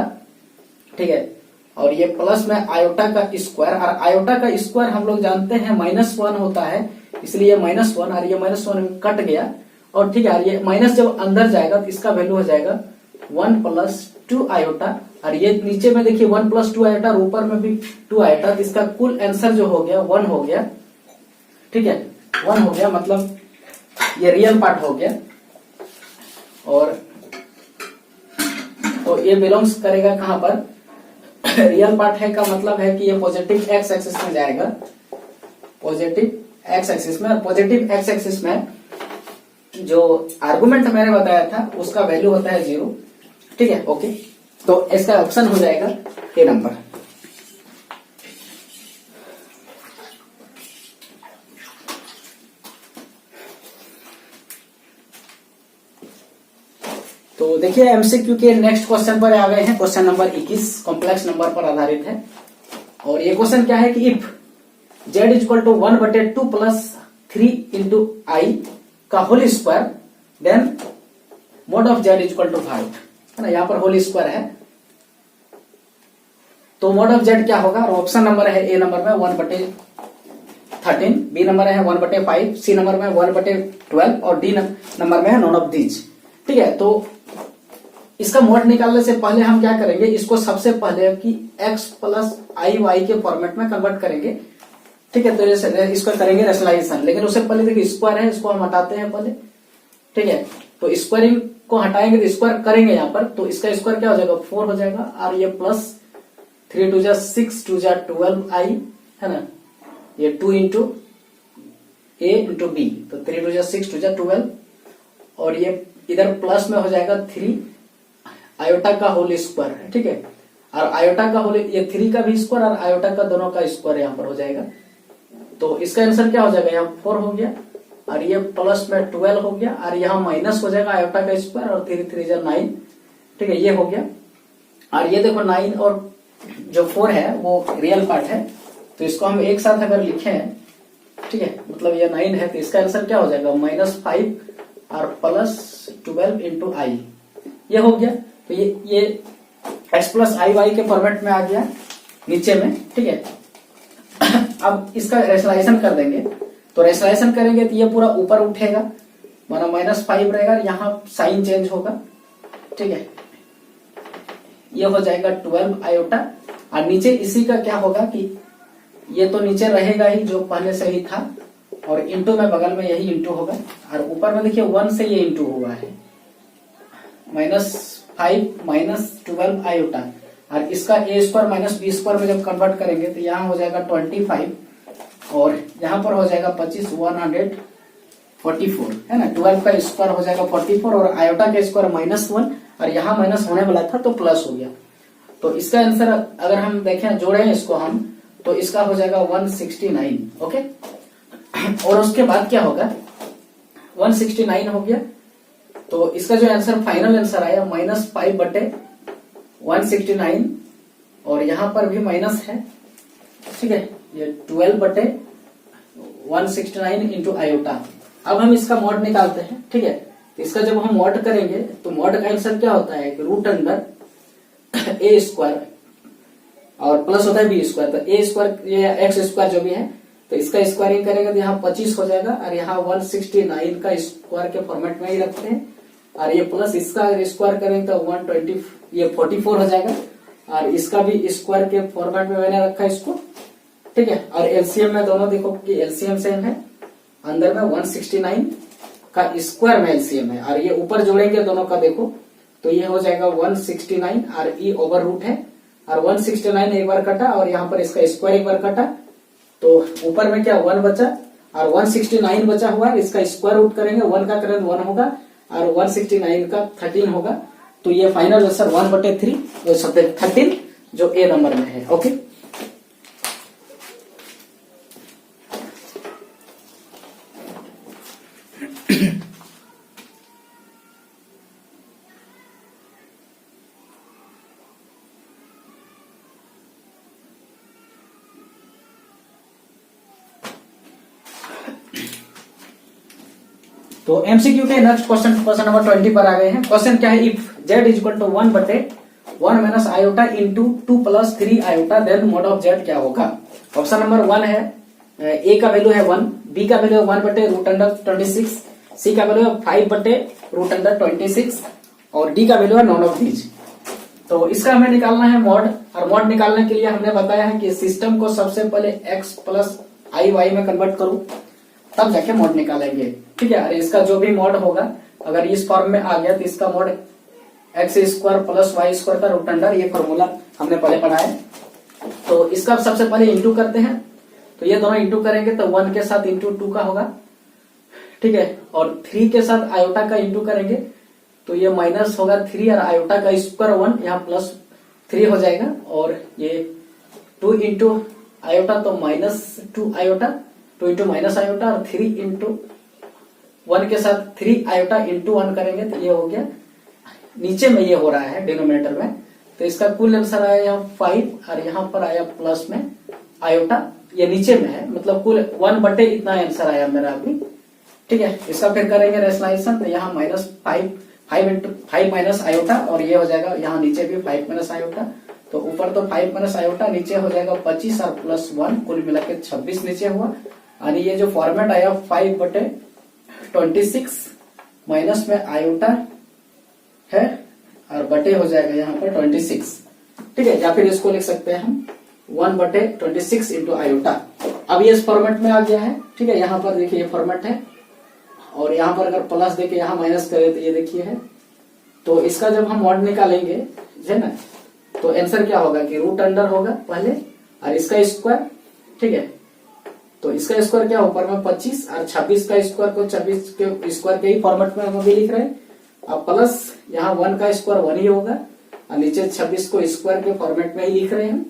ठीक है, और ये प्लस में आयोटा का स्क्वायर, और आयोटा का स्क्वायर हम लोग जानते हैं -1 होता है, इसलिए -1 और ये -1 कट गया। और ठीक है, ये माइनस जब अंदर जाएगा तो इसका वैल्यू हो जाएगा 1 प्लस 2 आयोटा, और ये नीचे में देखिए 1 प्लस 2 आयोटा और ऊपर में भी 2 आयोटा, तो इसका कुल आंसर जो हो गया 1 हो गया। ठीक है, 1 हो गया, मतलब ये रियल पार्ट हो गया। और तो ये बिलोंग्स करेगा कहां पर, रियल पार्ट है का मतलब है कि ये पॉजिटिव एक्स एक्सिस में जाएगा, पॉजिटिव एक्स एक्सिस में। और पॉजिटिव एक्स एक्सिस में जो आर्गुमेंट मैंने बताया था उसका वैल्यू होता है 0। ठीक है, ओके, तो इसका ऑप्शन हो जाएगा ए नंबर। तो देखिए एमसीक्यू के नेक्स्ट क्वेश्चन पर आ गए हैं। क्वेश्चन नंबर 21 कॉम्प्लेक्स नंबर पर आधारित है, और ये क्वेश्चन क्या है कि if Z is equal to 1/2 plus 3 into I का whole square, then mod of Z is equal to 5 है ना, यहाँ पर होल स्क्वायर है, तो मोड ऑफ जेड क्या होगा। और ऑप्शन नंबर है ए नंबर में 1/13, बी नंबर है 1/5, सी नंबर में 1/12 और डी नंबर में है नॉन ऑफ दीज। ठीक है, तो इसका मोड निकालने से पहले हम क्या करेंगे, इसको सबसे पहले कि x प्लस आई वाई के फॉर्मेट में कन्वर्ट करेंगे। ठीक है, तो इसको करेंगे रेशनलाइजेशन, लेकिन उससे पहले देखिए स्क्वायर है, इसको हम हटाते हैं पहले। ठीक है, तो स्क्वायरिंग को हटाएंगे तो स्क्वायर करेंगे यहाँ पर, तो इसका स्क्वायर क्या हो जाएगा 4 हो जाएगा, और ये प्लस 3 2 6 2 12 आई है ना, ये 2 इंटू ए इंटू बी, तो 3 2 6 2 12, और ये इधर प्लस में हो जाएगा 3 आयोटा का होल स्क्वायर है। ठीक है, और आयोटा का होल, ये 3 का भी स्क्वायर और आयोटा का दोनों का स्क्वायर यहाँ पर हो जाएगा, तो इसका आंसर क्या हो जाएगा, यहाँ 4 हो गया और ये प्लस में 12 हो गया, और यहाँ माइनस हो जाएगा आयोटा का स्क्वायर और 3 3 9। ठीक है, ये हो गया, और ये देखो 9 और जो 4 है वो रियल पार्ट है, तो इसको हम एक साथ अगर लिखे हैं, ठीक है, मतलब ये 9 है, तो इसका आंसर क्या हो जाएगा -5 और प्लस 12 इंटू आई, ये हो गया। तो ये x प्लस आई वाई के फॉर्मेट में आ गया नीचे में। ठीक है, अब इसका रेशनलाइजेशन कर देंगे, तो रेशनलाइजेशन करेंगे तो ये पूरा ऊपर उठेगा, माना -5 रहेगा, यहाँ साइन चेंज होगा। ठीक है, ये हो जाएगा 12 आयोटा, और नीचे इसी का क्या होगा कि ये तो नीचे रहेगा ही जो पहले से ही था, और इंटू में बगल में यही इंटू होगा, और ऊपर में देखिए 1 से ये इंटू हुआ है, -5 -12 आयोटा, और इसका a square minus B square में जब कन्वर्ट करेंगे तो यहाँ हो जाएगा 25 और यहाँ पर हो जाएगा 25, 144 है ना। 12 का स्क्वायर हो जाएगा 44 और आयोटा का स्क्वायर -1 और यहाँ माइनस होने वाला था तो प्लस हो गया। तो इसका आंसर अगर हम देखें जोड़े इसको हम तो इसका हो जाएगा 169। ओके, और उसके बाद क्या होगा, 169 हो गया तो इसका जो आंसर फाइनल आंसर आया -5/169 और यहाँ पर भी माइनस है, ठीक है, ये 12/169 इंटू आयोटा। अब हम इसका मॉड निकालते हैं, ठीक है। तो इसका जब हम मॉड करेंगे तो मॉड का आंसर क्या होता है कि √a स्क्वायर और प्लस होता है बी स्क्वायर, तो a स्क्वायर ये एक्स स्क्वायर जो भी है तो इसका स्क्वायरिंग करेंगे तो यहाँ 25 हो जाएगा और यहाँ 169 का स्क्वायर के फॉर्मेट में ही रखते हैं और ये प्लस इसका अगर स्क्वायर करेंगे तो 120 ये 44 हो जाएगा और इसका भी स्क्वायर के फॉर्मेट में मैंने रखा इसको, ठीक है। और एलसीएम में दोनों देखो कि एलसीएम सेम है, अंदर में 169 का स्क्वायर में एलसीएम है और ये ऊपर जोड़ेंगे दोनों का देखो तो ये हो जाएगा 169 और ई ओवर रूट है और 169 एक बार कटा और यहाँ पर इसका स्क्वायर एक बार कटा तो ऊपर में क्या 1 बचा और 169 बचा हुआ है, इसका स्क्वायर रूट करेंगे 1 का करेंगे 1 होगा और 169 का 13 होगा। तो ये फाइनल आंसर 1/3 13 जो ए नंबर में है। ओके, तो एमसीक्यू के नेक्स्ट क्वेश्चन नंबर 20 पर आ गए हैं। क्वेश्चन क्या है, if z is equal to 1/1 minus iota into 2 + 3 iota then mod of z क्या होगा। ऑप्शन नंबर 1 है a का वैल्यू है 1, b का वैल्यू है 1/√26, c का वैल्यू है 5/√26 और d का वैल्यू है नॉन ऑफ दीज। तो इसका हमें निकालना है मॉड और मॉड निकालने के लिए हमने बताया है कि सिस्टम को सबसे पहले x + iy में कन्वर्ट करूं तब जाके मॉड निकालेंगे, ठीक है। और इसका जो भी मॉड होगा अगर इस फॉर्म में आ गया तो इसका मॉड x² + y² का रूट अंडर, ये फॉर्मूला हमने पहले पढ़ा है। तो इसका सबसे पहले इंटू करते हैं तो ये दोनों इंटू करेंगे तो 1 के साथ इंटू 2 का होगा, ठीक है। और 3 के साथ आयोटा का इंटू करेंगे तो ये माइनस होगा 3 और आयोटा का स्क्वायर 1 यहाँ +3 हो जाएगा और ये 2 इंटू आयोटा तो -2 आयोटा, 2 इंटू माइनस आयोटा और 3 इंटू 1 के साथ 3 आयोटा इंटू 1 करेंगे तो ये हो गया, नीचे में ये हो रहा है डिनोमिनेटर में। तो इसका कुल आंसर आया यहाँ 5 और यहाँ पर आया प्लस में आयोटा, ये नीचे में है मतलब कुल 1/, इतना आंसर आया मेरा अभी, ठीक है। इसका फिर करेंगे रेशनलाइजेशन तो यहाँ -5 माइनस आयोटा और ये हो जाएगा यहाँ नीचे भी 5 माइनस आयोटा, तो ऊपर तो 5 माइनस आयोटा, नीचे हो जाएगा 25 और +1 कुल मिला के 26 नीचे हुआ। और ये जो फॉर्मेट आया 5/26 माइनस में आयोटा है और बटे हो जाएगा यहाँ पर 26, ठीक है। या फिर इसको लिख सकते हैं हम 1/26 इंटू आयोटा। अब ये इस फॉर्मेट में आ गया है, ठीक है। यहाँ पर देखिए ये फॉर्मेट है और यहाँ पर अगर प्लस देके यहाँ माइनस करें तो ये देखिए है। तो इसका जब हम मॉड निकालेंगे है ना तो आंसर क्या होगा कि रूट अंडर होगा पहले और इसका स्क्वायर, ठीक है। तो इसका स्क्वायर क्या ऊपर में 25 और 26 का स्क्वायर को 26 के स्क्वायर के ही फॉर्मेट में हम अभी लिख रहे हैं। अब प्लस यहाँ 1 का स्क्वायर 1 ही होगा और नीचे 26 को स्क्वायर के फॉर्मेट में ही लिख रहे हैं,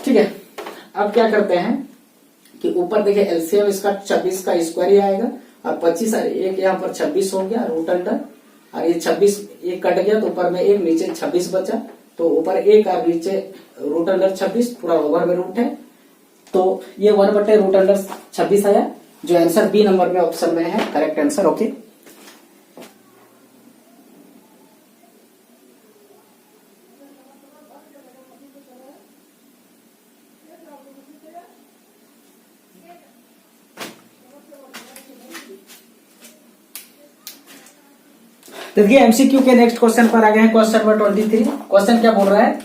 ठीक है। अब क्या करते हैं कि ऊपर देखिए एलसीएम इसका 26 का स्क्वायर ही आएगा और 25 और एक यहाँ पर 26 हो गया रूट अंडर और ये 26 एक कट गया तो ऊपर में एक नीचे 26 बचा तो ऊपर एक और नीचे रूट अंडर 26 पूरा ओवर में रूट है तो ये 1/√26 आया जो आंसर बी नंबर में ऑप्शन में है करेक्ट आंसर। ओके, देखिए एमसीक्यू के नेक्स्ट क्वेश्चन पर आ गए हैं। Question number 23। क्वेश्चन क्या बोल रहा है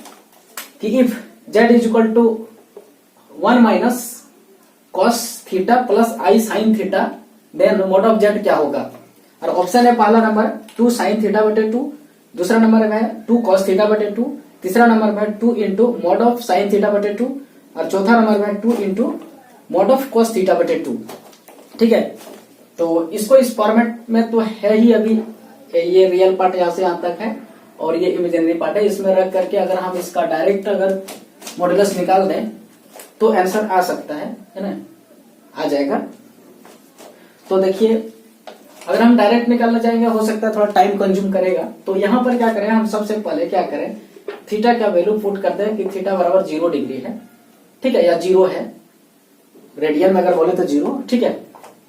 कि if z is equal to 1 minus cos theta plus i sine theta then mod of z क्या होगा। और ऑप्शन है पहला नंबर 2 साइन थीटा बटे 2, दूसरा नंबर में है 2 कॉस थीटा बटे 2, तीसरा नंबर में है 2 into mod of sine theta बटे 2 और चौथा नंबर में है 2 into mod of cos theta बटे 2। ठीक है, तो इसको इस फॉर्मेट में तो है ही अभी, ये रियल पार्ट यहाँ से यहाँ तक है और ये इमेजिनरी पार्ट है। इसमें रख करके अगर हम इसका डायरेक्ट अगर मॉडुलस निकाल दें तो आंसर आ सकता है ना, आ जाएगा। तो देखिए अगर हम डायरेक्ट निकालना चाहेंगे हो सकता है थोड़ा टाइम कंज्यूम करेगा। तो यहाँ पर क्या करें, हम सबसे पहले क्या करें, थीटा का वैल्यू पुट कर दें कि थीटा बराबर 0 डिग्री है, ठीक है, या 0 है, रेडियन में अगर बोले तो 0, ठीक है।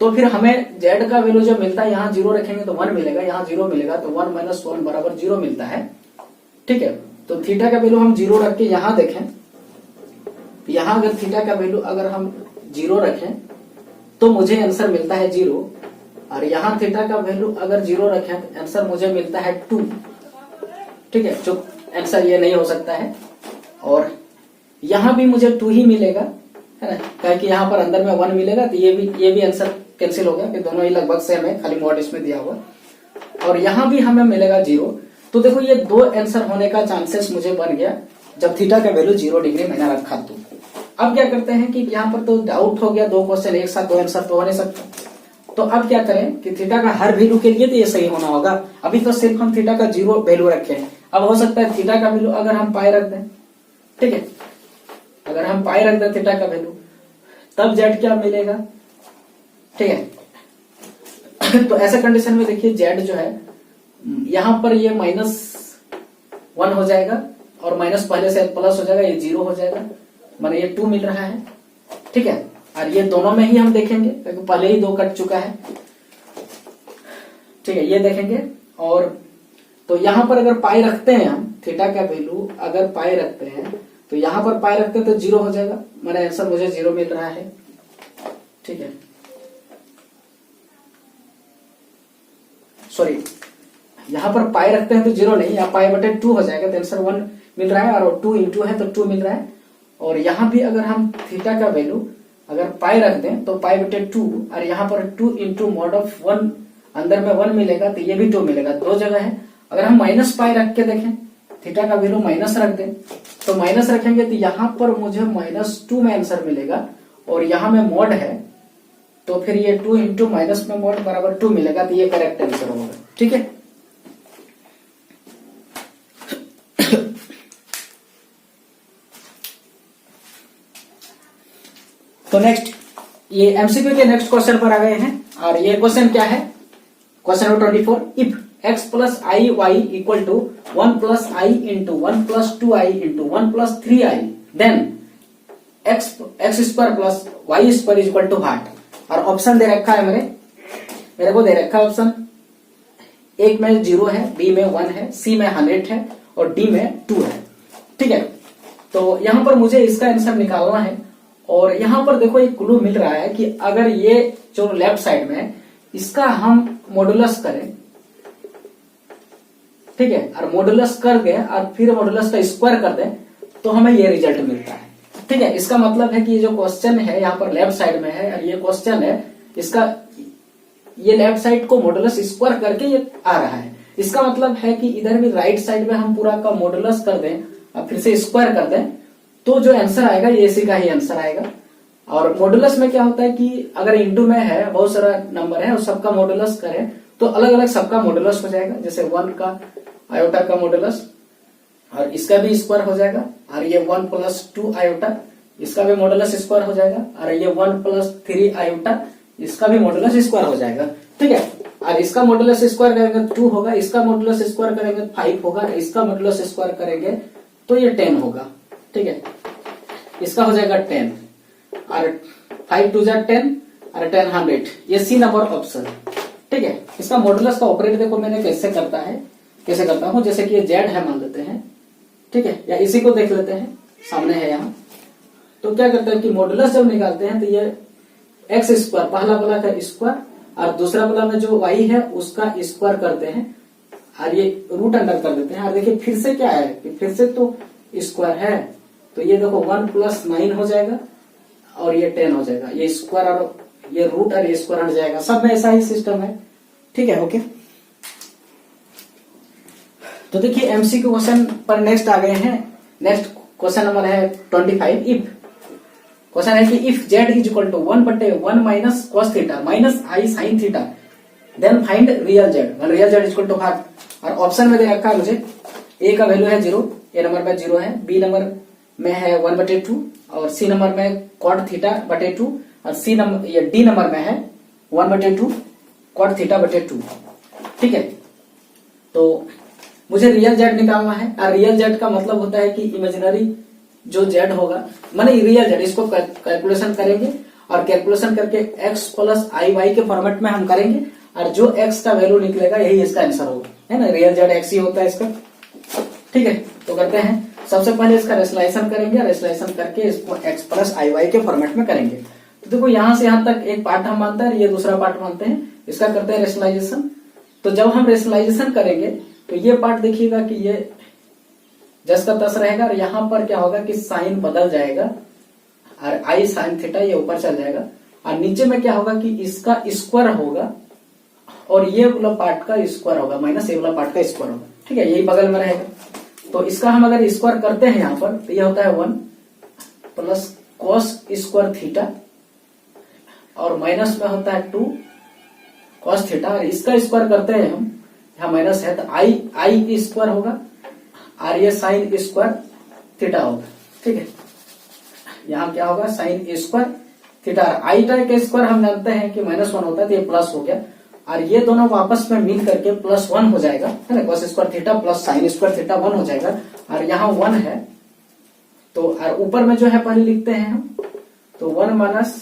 तो फिर हमें जेड का वैल्यू जो मिलता है, यहाँ 0 रखेंगे तो 1 मिलेगा, यहाँ 0 मिलेगा तो 1 माइनस 1 बराबर 0 मिलता है, ठीक है। तो थीटा का वैल्यू हम 0 रख के यहाँ देखें, यहाँ अगर थीटा का वैल्यू अगर हम 0 रखें तो मुझे आंसर मिलता है 0, और यहाँ थीटा का वैल्यू अगर 0 रखें तो आंसर मुझे मिलता है 2, ठीक है, जो आंसर ये नहीं हो सकता है। और यहाँ भी मुझे 2 ही मिलेगा, है ना, क्योंकि यहाँ पर अंदर में 1 मिलेगा तो ये भी आंसर कैंसिल हो गया कि दोनों ही लगभग सेम है, खाली मॉड इसमें दिया हुआ। और यहाँ भी हमें मिलेगा 0। तो देखो ये 2 आंसर होने का चांसेस मुझे बन गया जब थीटा का वैल्यू 0 डिग्री मैंने रखा। तो अब क्या करते हैं कि यहाँ पर तो डाउट हो गया, 2 क्वेश्चन एक साथ 2 आंसर तो हो नहीं सकता। तो अब क्या करें कि थीटा का हर वैल्यू के लिए तो ये सही होना होगा। अभी तो सिर्फ हम थीटा का 0 वैल्यू रखे हैं, अब हो सकता है थीटा का वैल्यू अगर हम पाई रख दें, ठीक है, अगर हम पाई रख दें थीटा का वैल्यू, तब जेड क्या मिलेगा, ठीक है। तो ऐसे कंडीशन में देखिए जेड जो है यहां पर ये -1 हो जाएगा और माइनस पहले से प्लस हो जाएगा, ये 0 हो जाएगा, माने ये 2 मिल रहा है, ठीक है। और ये दोनों में ही हम देखेंगे क्योंकि पहले ही 2 कट चुका है, ठीक है, ये देखेंगे। और तो यहां पर अगर पाई रखते हैं हम, थीटा का वैल्यू अगर पाई रखते हैं तो यहां पर पाई रखते हैं तो 0 हो जाएगा, मेरा आंसर मुझे 0 मिल रहा है, ठीक है। सॉरी, यहां पर पाई रखते हैं तो 0 नहीं, यहाँ पाई बटे 2 हो जाएगा तो आंसर 1 मिल रहा है, और 2 इंटू है तो 2 मिल रहा है। और यहाँ भी अगर हम थीटा का वैल्यू अगर पाई रख दें तो पाई बटे 2, और यहाँ पर 2 इंटू मॉड ऑफ 1, अंदर में 1 मिलेगा तो ये भी 2 मिलेगा, 2 जगह है। अगर हम माइनस पाई रख के देखें, थीटा का वैल्यू माइनस रख दें तो माइनस रखेंगे तो यहाँ पर मुझे -2 में आंसर मिलेगा, और यहाँ में मॉड है तो फिर ये 2 इंटू माइनस में मॉड बराबर 2 मिलेगा, तो ये करेक्ट आंसर होगा, ठीक है। तो नेक्स्ट ये एमसीक्यू के नेक्स्ट क्वेश्चन पर आ गए हैं, और ये क्वेश्चन क्या है, question number 24, if x plus i y equal to 1 plus i into 1 plus 2i into 1 plus 3i then x square plus y square equal to what. और ऑप्शन दे रखा है मेरे को दे रखा है ऑप्शन, एक में 0 है, बी में 1 है, सी में 100 है और डी में 2 है, ठीक है। तो यहां पर मुझे इसका आंसर निकालना है, और यहां पर देखो एक क्लू मिल रहा है कि अगर ये जो लेफ्ट साइड में है इसका हम मॉडुलस करें, ठीक है, और मॉडुलस कर दें और फिर मॉडुलस का स्क्वायर कर दें तो हमें ये रिजल्ट मिलता है, ठीक है। इसका मतलब है कि ये जो क्वेश्चन है यहाँ पर लेफ्ट साइड में है और ये क्वेश्चन है, इसका ये लेफ्ट साइड को मॉडुलस स्क्वायर करके ये आ रहा है। इसका मतलब है कि इधर भी राइट साइड में हम पूरा का मॉडुलस कर दें और फिर से स्क्वायर कर दें तो जो आंसर आएगा ये इसी का ही आंसर आएगा। और मॉडुलस में क्या होता है कि अगर इंटू में है, बहुत सारा नंबर है और सबका मॉडुलस करें तो अलग अलग सबका मॉडुलस हो जाएगा, जैसे 1 का आयोटा का मॉडुलस और इसका भी स्क्वायर हो जाएगा, और ये 1 प्लस 2 आयोटा इसका भी मॉडुलस स्क्वायर हो जाएगा, और ये 1 प्लस 3 आयोटा इसका भी मॉडुलस स्क्वायर हो जाएगा, ठीक है। और इसका मॉडुलस स्क्वायर करेंगे 2 होगा, इसका मॉडुलस स्क्वायर करेंगे 5 होगा, इसका मॉडुलस स्क्वायर करेंगे तो ये 10 होगा, ठीक है, इसका हो जाएगा 10, और 5 2 10 और 10 100, ये सी नंबर ऑप्शन, ठीक है। इसका मॉडुलस का ऑपरेट देखो मैंने कैसे करता हूं, जैसे कि ये जेड है मान लेते हैं, ठीक है, या इसी को देख लेते हैं, सामने है यहाँ। तो क्या करते हैं कि मॉडुलस जब निकालते हैं तो ये एक्स स्क्वायर पहला वाला का स्क्वायर और दूसरा वाला में जो वाई है उसका स्क्वायर करते हैं और ये रूट अंडर कर देते हैं। और देखिए फिर से क्या है, फिर से तो स्क्वायर है, तो ये देखो 1 प्लस 9 हो जाएगा और ये 10 हो जाएगा, ये स्क्वायर और ये रूट और ये स्क्वायर हट जाएगा, सब में ऐसा ही सिस्टम है। ठीक है, ओके। तो देखिए एमसीक्यू क्वेश्चन पर नेक्स्ट आ गए हैं। नेक्स्ट क्वेश्चन नंबर है 25। इफ क्वेश्चन है कि if Z is equal to 1/1 minus cos theta minus i sine theta then find real z, real z is equal to half. और ऑप्शन में दे रखा है मुझे ए का वैल्यू है 0, ए नंबर में 0 है, बी नंबर में है 1/2 और सी नंबर में कॉट थीटा बटे 2 और सी नंबर या डी नंबर में है 1/2 कॉट थीटा बटे 2। ठीक है, तो मुझे रियल जेड निकालना है। और रियल जेड का मतलब होता है कि इमेजिनरी जो जेड होगा माने रियल जेड, इसको कैलकुलेशन करेंगे और कैलकुलेशन करके x प्लस आई वाई के फॉर्मेट में हम करेंगे और जो x का वैल्यू निकलेगा यही इसका आंसर होगा, है ना। रियल जेड x ही होता है इसका। ठीक है, तो करते हैं। सबसे पहले इसका रेशनलाइजेशन करेंगे, रेशनलाइजेशन करके इसको x प्लस आई वाई के फॉर्मेट में करेंगे। तो देखो यहां से यहां तक एक पार्ट हम मानते हैं, ये दूसरा पार्ट मानते हैं, इसका करते हैं रेशनलाइजेशन। तो जब हम रेशनलाइजेशन करेंगे तो ये पार्ट देखिएगा कि ये जस का तस रहेगा और यहां पर क्या होगा कि साइन बदल जाएगा और आई साइन थीटा ये ऊपर चल जाएगा और नीचे में क्या होगा कि इसका स्क्वायर होगा और ये वाला पार्ट का स्क्वायर होगा माइनस ये वाला पार्ट का स्क्वायर होगा। ठीक है, यही बगल में रहेगा। तो इसका हम अगर स्क्वायर करते हैं यहाँ पर तो ये होता है 1 प्लस कॉस स्क्वायर थीटा और माइनस में होता है 2 कॉस थीटा और इसका स्क्वायर करते हैं हम, यहाँ माइनस है तो आई स्क्वायर होगा और ये साइन स्क्वायर थीटा होगा। ठीक है, यहाँ क्या होगा साइन स्क्वायर थीटा। आई का स्क्वायर हम जानते हैं कि -1 होता है तो ये प्लस हो गया और ये दोनों आपस में मिल करके +1 हो जाएगा, है ना। Cos square theta plus sine square theta 1 हो जाएगा और यहाँ 1 है तो और ऊपर में जो है पहले लिखते हैं हम, तो 1 minus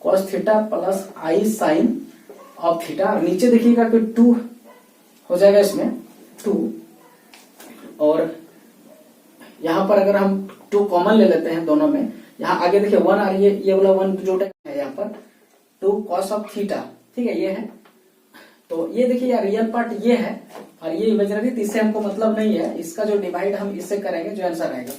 cos theta plus i sine of theta और नीचे देखिएगा कि 2 हो जाएगा इसमें 2 और यहां पर अगर हम 2 कॉमन ले लेते हैं दोनों में, यहाँ आगे देखिए 1 और ये वाला 1 जोड़ेगा यहाँ पर 2 कॉस ऑफ थीटा। ठीक है, ये है। तो ये देखिए यार रियल पार्ट ये है और ये इमेजिनरी, तो इससे हमको मतलब नहीं है। इसका जो डिवाइड हम इससे करेंगे जो आंसर आएगा।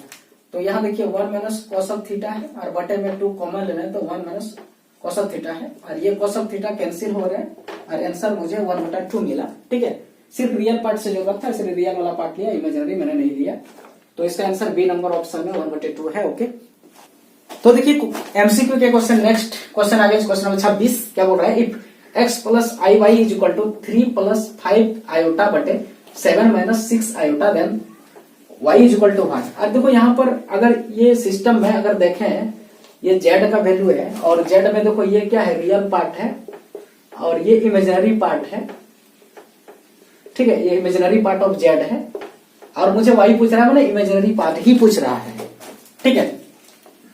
तो यहाँ देखिए 1 माइनस कॉस ऑफ थीटा है और बटे में 2 कॉमन ले रहे हैं तो 1 माइनस कॉस ऑफ थीटा है और ये कॉस ऑफ थीटा कैंसिल हो रहा है और आंसर मुझे 1/2 मिला। ठीक है, सिर्फ रियल पार्ट से जो था सिर्फ रियल वाला पार्ट लिया, इमेजिनरी मैंने नहीं लिया। तो इसका आंसर बी नंबर ऑप्शन में 1/2 है। ओके, तो देखिए एमसीक्यू के क्वेश्चन नेक्स्ट क्वेश्चन आगे क्वेश्चन नंबर 26 क्या बोल रहा है। If x plus i y is equal to 3 plus 5 iota बटे 7 minus 6 iota then y is equal to 1। अब देखो यहाँ पर अगर ये सिस्टम में अगर देखें ये z का वैल्यू है और z में देखो ये क्या है रियल पार्ट है और ये इमेजिनरी पार्ट है। ठीक है, ये इमेजिनरी पार्ट ऑफ z है और मुझे y पूछ रहा है, मैंने इमेजिनरी पार्ट ही पूछ रहा है। ठीक है,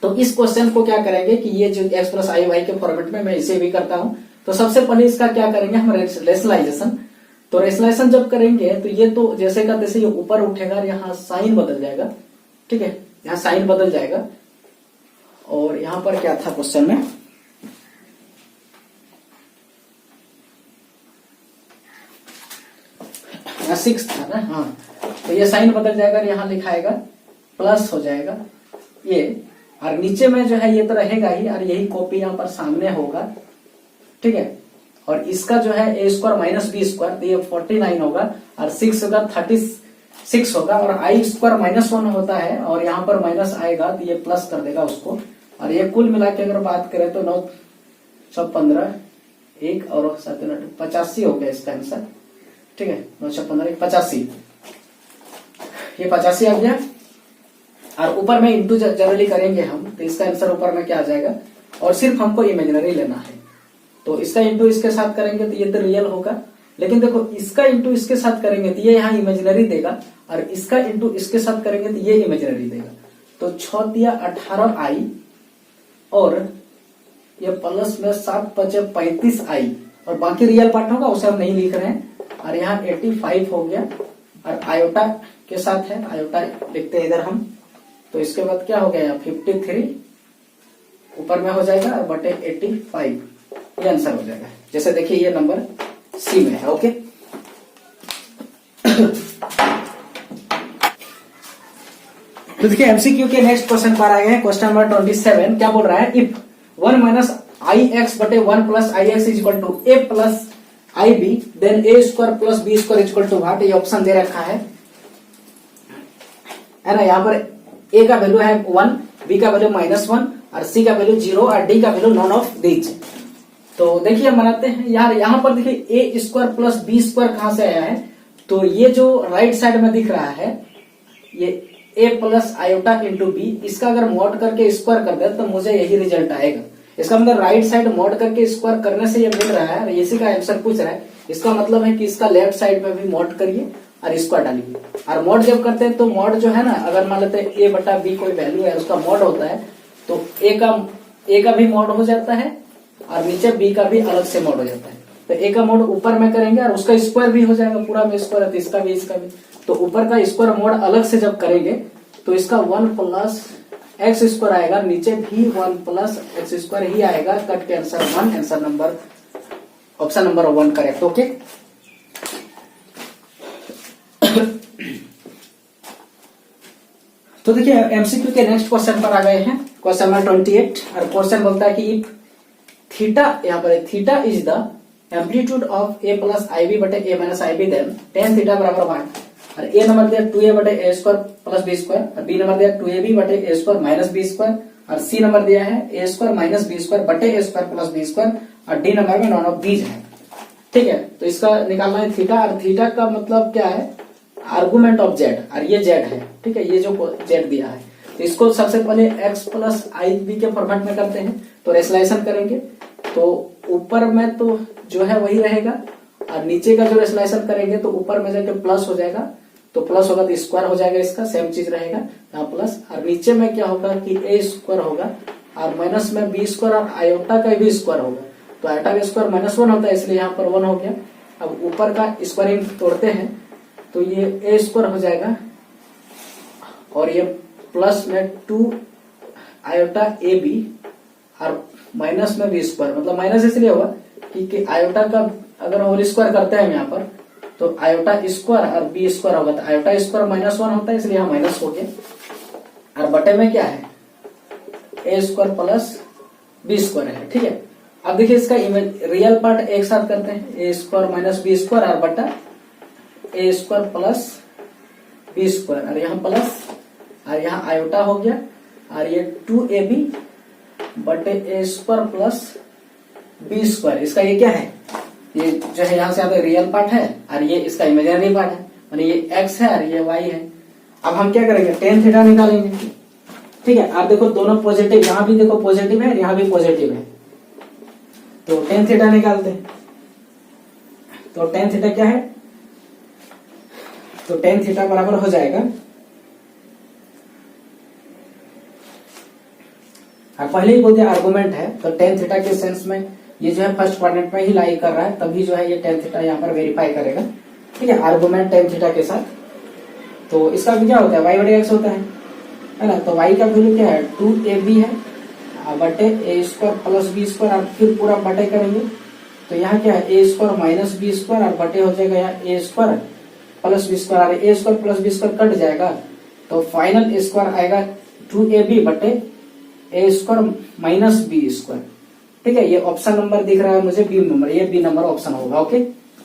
तो इस क्वेश्चन को क्या करेंगे कि ये जो x प्लस आई वाई के फॉर्मेट में मैं इसे भी करता हूं। तो सबसे पहले इसका क्या करेंगे हम रेशनलाइजेशन। तो रेशनलाइजेशन जब करेंगे तो ये तो जैसे का तैसे ये ऊपर उठेगा और यहाँ साइन बदल जाएगा। ठीक है, यहाँ साइन बदल जाएगा और यहाँ पर क्या था क्वेश्चन में, यहाँ 6 था ना। हाँ, तो ये साइन बदल जाएगा और यहाँ लिखाएगा प्लस हो जाएगा ये और नीचे में जो है ये तो रहेगा ही और यही कॉपी यहाँ पर सामने होगा। ठीक है, और इसका जो है a square minus B square तो ये 49 होगा और 6 होगा 36 होगा और आई स्क्वायर -1 होता है और यहाँ पर माइनस आएगा तो ये प्लस कर देगा उसको और ये कुल मिला के अगर बात करें तो 9 15 1 और 7 85 हो गया इसका आंसर। ठीक है, 9 15 85, ये 85 आ गया और ऊपर में इंटू जनरली करेंगे हम तो इसका आंसर ऊपर में क्या आ जाएगा और सिर्फ हमको इमेजिनरी लेना है। तो इसका इंटू इसके साथ करेंगे तो ये तो रियल होगा, लेकिन देखो इसका इंटू इसके साथ करेंगे तो ये यहाँ इमेजिनरी देगा और इसका इंटू इसके साथ करेंगे तो ये इमेजिनरी देगा। तो 6 दिया 18 आई और ये प्लस में 7 बचे 35 आई और बाकी रियल पार्ट होगा उसे हम नहीं लिख रहे हैं और यहाँ 85 हो गया और आयोटा के साथ है, आयोटा लिखते हैं इधर हम। तो इसके बाद क्या हो गया यहाँ 53 ऊपर में हो जाएगा और बटे 85 ये आंसर हो जाएगा। जैसे देखिए ये नंबर सी में है। ओके, तो देखिए एमसीक्यू के नेक्स्ट क्वेश्चन पर आ गए हैं। क्वेश्चन नंबर 27 क्या बोल रहा है, इफ 1 माइनस आई एक्स बटे 1 plus i x is equal to a plus i b then a square plus B square is equal to what. ये ऑप्शन दे रखा है ना। यहाँ पर ए का वैल्यू है 1, बी का वैल्यू -1 और सी का वैल्यू 0 और डी का वैल्यू नॉन ऑफ दीज। तो देखिए हम बनाते हैं यार, यहाँ पर देखिए ए स्क्वायर प्लस बी स्क्वायर कहां से आया है, तो ये जो राइट साइड में दिख रहा है ये ए प्लस आयोटा इंटू बी, इसका अगर मॉड करके स्क्वायर कर दे तो मुझे यही रिजल्ट आएगा। इसका मतलब राइट साइड मॉड करके स्क्वायर करने से ये मिल रहा है और इसी का आंसर पूछ रहा है। इसका मतलब है कि इसका लेफ्ट साइड में भी मॉड करिए और स्क्वायर डालिए। और मॉड जब करते हैं तो मॉड जो है ना, अगर मान लेते हैं ए बटा बी कोई वैल्यू है उसका मॉड होता है तो ए का भी मॉड हो जाता है और नीचे बी का भी अलग से मॉड हो जाता है। तो ए का मॉड ऊपर में करेंगे और उसका स्क्वायर भी हो जाएगा, पूरा में स्क्वायर है तो इसका भी तो ऊपर का स्क्वायर मॉड अलग से जब करेंगे तो इसका 1 प्लस एक्स स्क्वायर आएगा, नीचे भी 1 प्लस एक्स स्क्वायर ही आएगा। कट के answer 1, answer number option number 1 correct. Okay तो देखिए एमसीक्यू के नेक्स्ट क्वेश्चन पर आ गए हैं। क्वेश्चन नंबर 28 और क्वेश्चन बोलता है कि इफ थीटा, यहाँ पर theta is the amplitude of a plus i b बटे ए minus i b then tan theta बराबर 1। और ए नंबर दिया 2a बटे ए स्क्वायर प्लस बी स्क्वायर और बी नंबर दिया 2ab बटे ए स्क्वायर माइनस बी स्क्वायर और सी नंबर दिया है ए स्क्वायर माइनस बी स्क्वायर बटे ए स्क्वायर प्लस बी स्क्वायर और डी नंबर में नॉन ऑफ दीज है। ठीक है, तो इसका निकालना है थीटा और थीटा का मतलब क्या है, आर्गुमेंट ऑफ जेड और ये जेड है। ठीक है, ये जो जेड दिया है तो इसको सबसे पहले एक्स प्लस आई बी के फॉर्मेट में करते हैं तो रेशनलाइजेशन करेंगे तो ऊपर में तो जो है वही रहेगा और नीचे का जो रेशनलाइजेशन करेंगे तो ऊपर में जाके प्लस हो जाएगा, तो प्लस होगा तो स्क्वायर हो जाएगा, इसका सेम चीज रहेगा यहाँ प्लस। और नीचे में क्या होगा कि ए स्क्वायर होगा और माइनस में बी स्क्वायर और आयोटा का भी स्क्वायर होगा, तो आयोटा का स्क्वायर -1 होता है इसलिए यहाँ पर 1 हो गया। अब ऊपर का स्क्वायरिंग तोड़ते हैं तो ये ए स्क्वायर हो जाएगा और ये प्लस में 2 आयोटा ए बी और माइनस में बी स्क्वायर, मतलब माइनस इसलिए होगा कि आयोटा का अगर होल स्क्वायर करते हैं यहाँ पर तो आयोटा स्क्वायर और बी स्क्वायर होगा, तो आयोटा स्क्वायर -1 होता है इसलिए यहाँ माइनस हो गया और बटे में क्या है ए स्क्वायर प्लस बी स्क्वायर है। ठीक है, अब देखिए इसका रियल पार्ट एक साथ करते हैं, ए स्क्वायर माइनस बी स्क्वायर और बटा ए स्क्वायर प्लस बी स्क्वायर और यहाँ प्लस और यहाँ आयोटा हो गया और ये 2ab बटे ए स्क्वायर प्लस बी स्क्वायर। इसका ये क्या है, ये जो है यहाँ से आता है रियल पार्ट है और ये इसका इमेजिनरी पार्ट है, यानी ये x है और ये y है। अब हम क्या करेंगे, टेन थीटा निकालेंगे। ठीक है, आप देखो दोनों पॉजिटिव, यहाँ भी देखो पॉजिटिव है, यहाँ भी पॉजिटिव है, तो टेन थीटा निकालते हैं। तो टेन थीटा क्या है, तो टेन थीटा बराबर हो जाएगा, पहले ही बोलते हैं आर्गुमेंट है तो टेन थीटा के सेंस में ये जो है फर्स्ट क्वाड्रेंट में ही लाई कर रहा है, तभी जो है ये टेन थीटा यहाँ पर वेरीफाई करेगा। ठीक है, आर्गुमेंट टेन थीटा के साथ। तो इसका भी क्या होता है, y बटे x होता है ना, तो y का वैल्यू क्या है 2ab है बटे ए स्क्वायर प्लस बी स्क्वायर और फिर पूरा बटे करेंगे तो यहाँ क्या है ए स्क्वायर माइनस बी स्क्वायर और बटे हो जाएगा यहाँ A square plus B square और A square plus B square cut जाएगा तो फाइनल स्क्वायर आएगा 2ab बटे ए स्क्वायर माइनस बी स्क्वायर। ठीक है, ये ऑप्शन नंबर दिख रहा है मुझे बी नंबर, ये बी नंबर ऑप्शन होगा। ओके।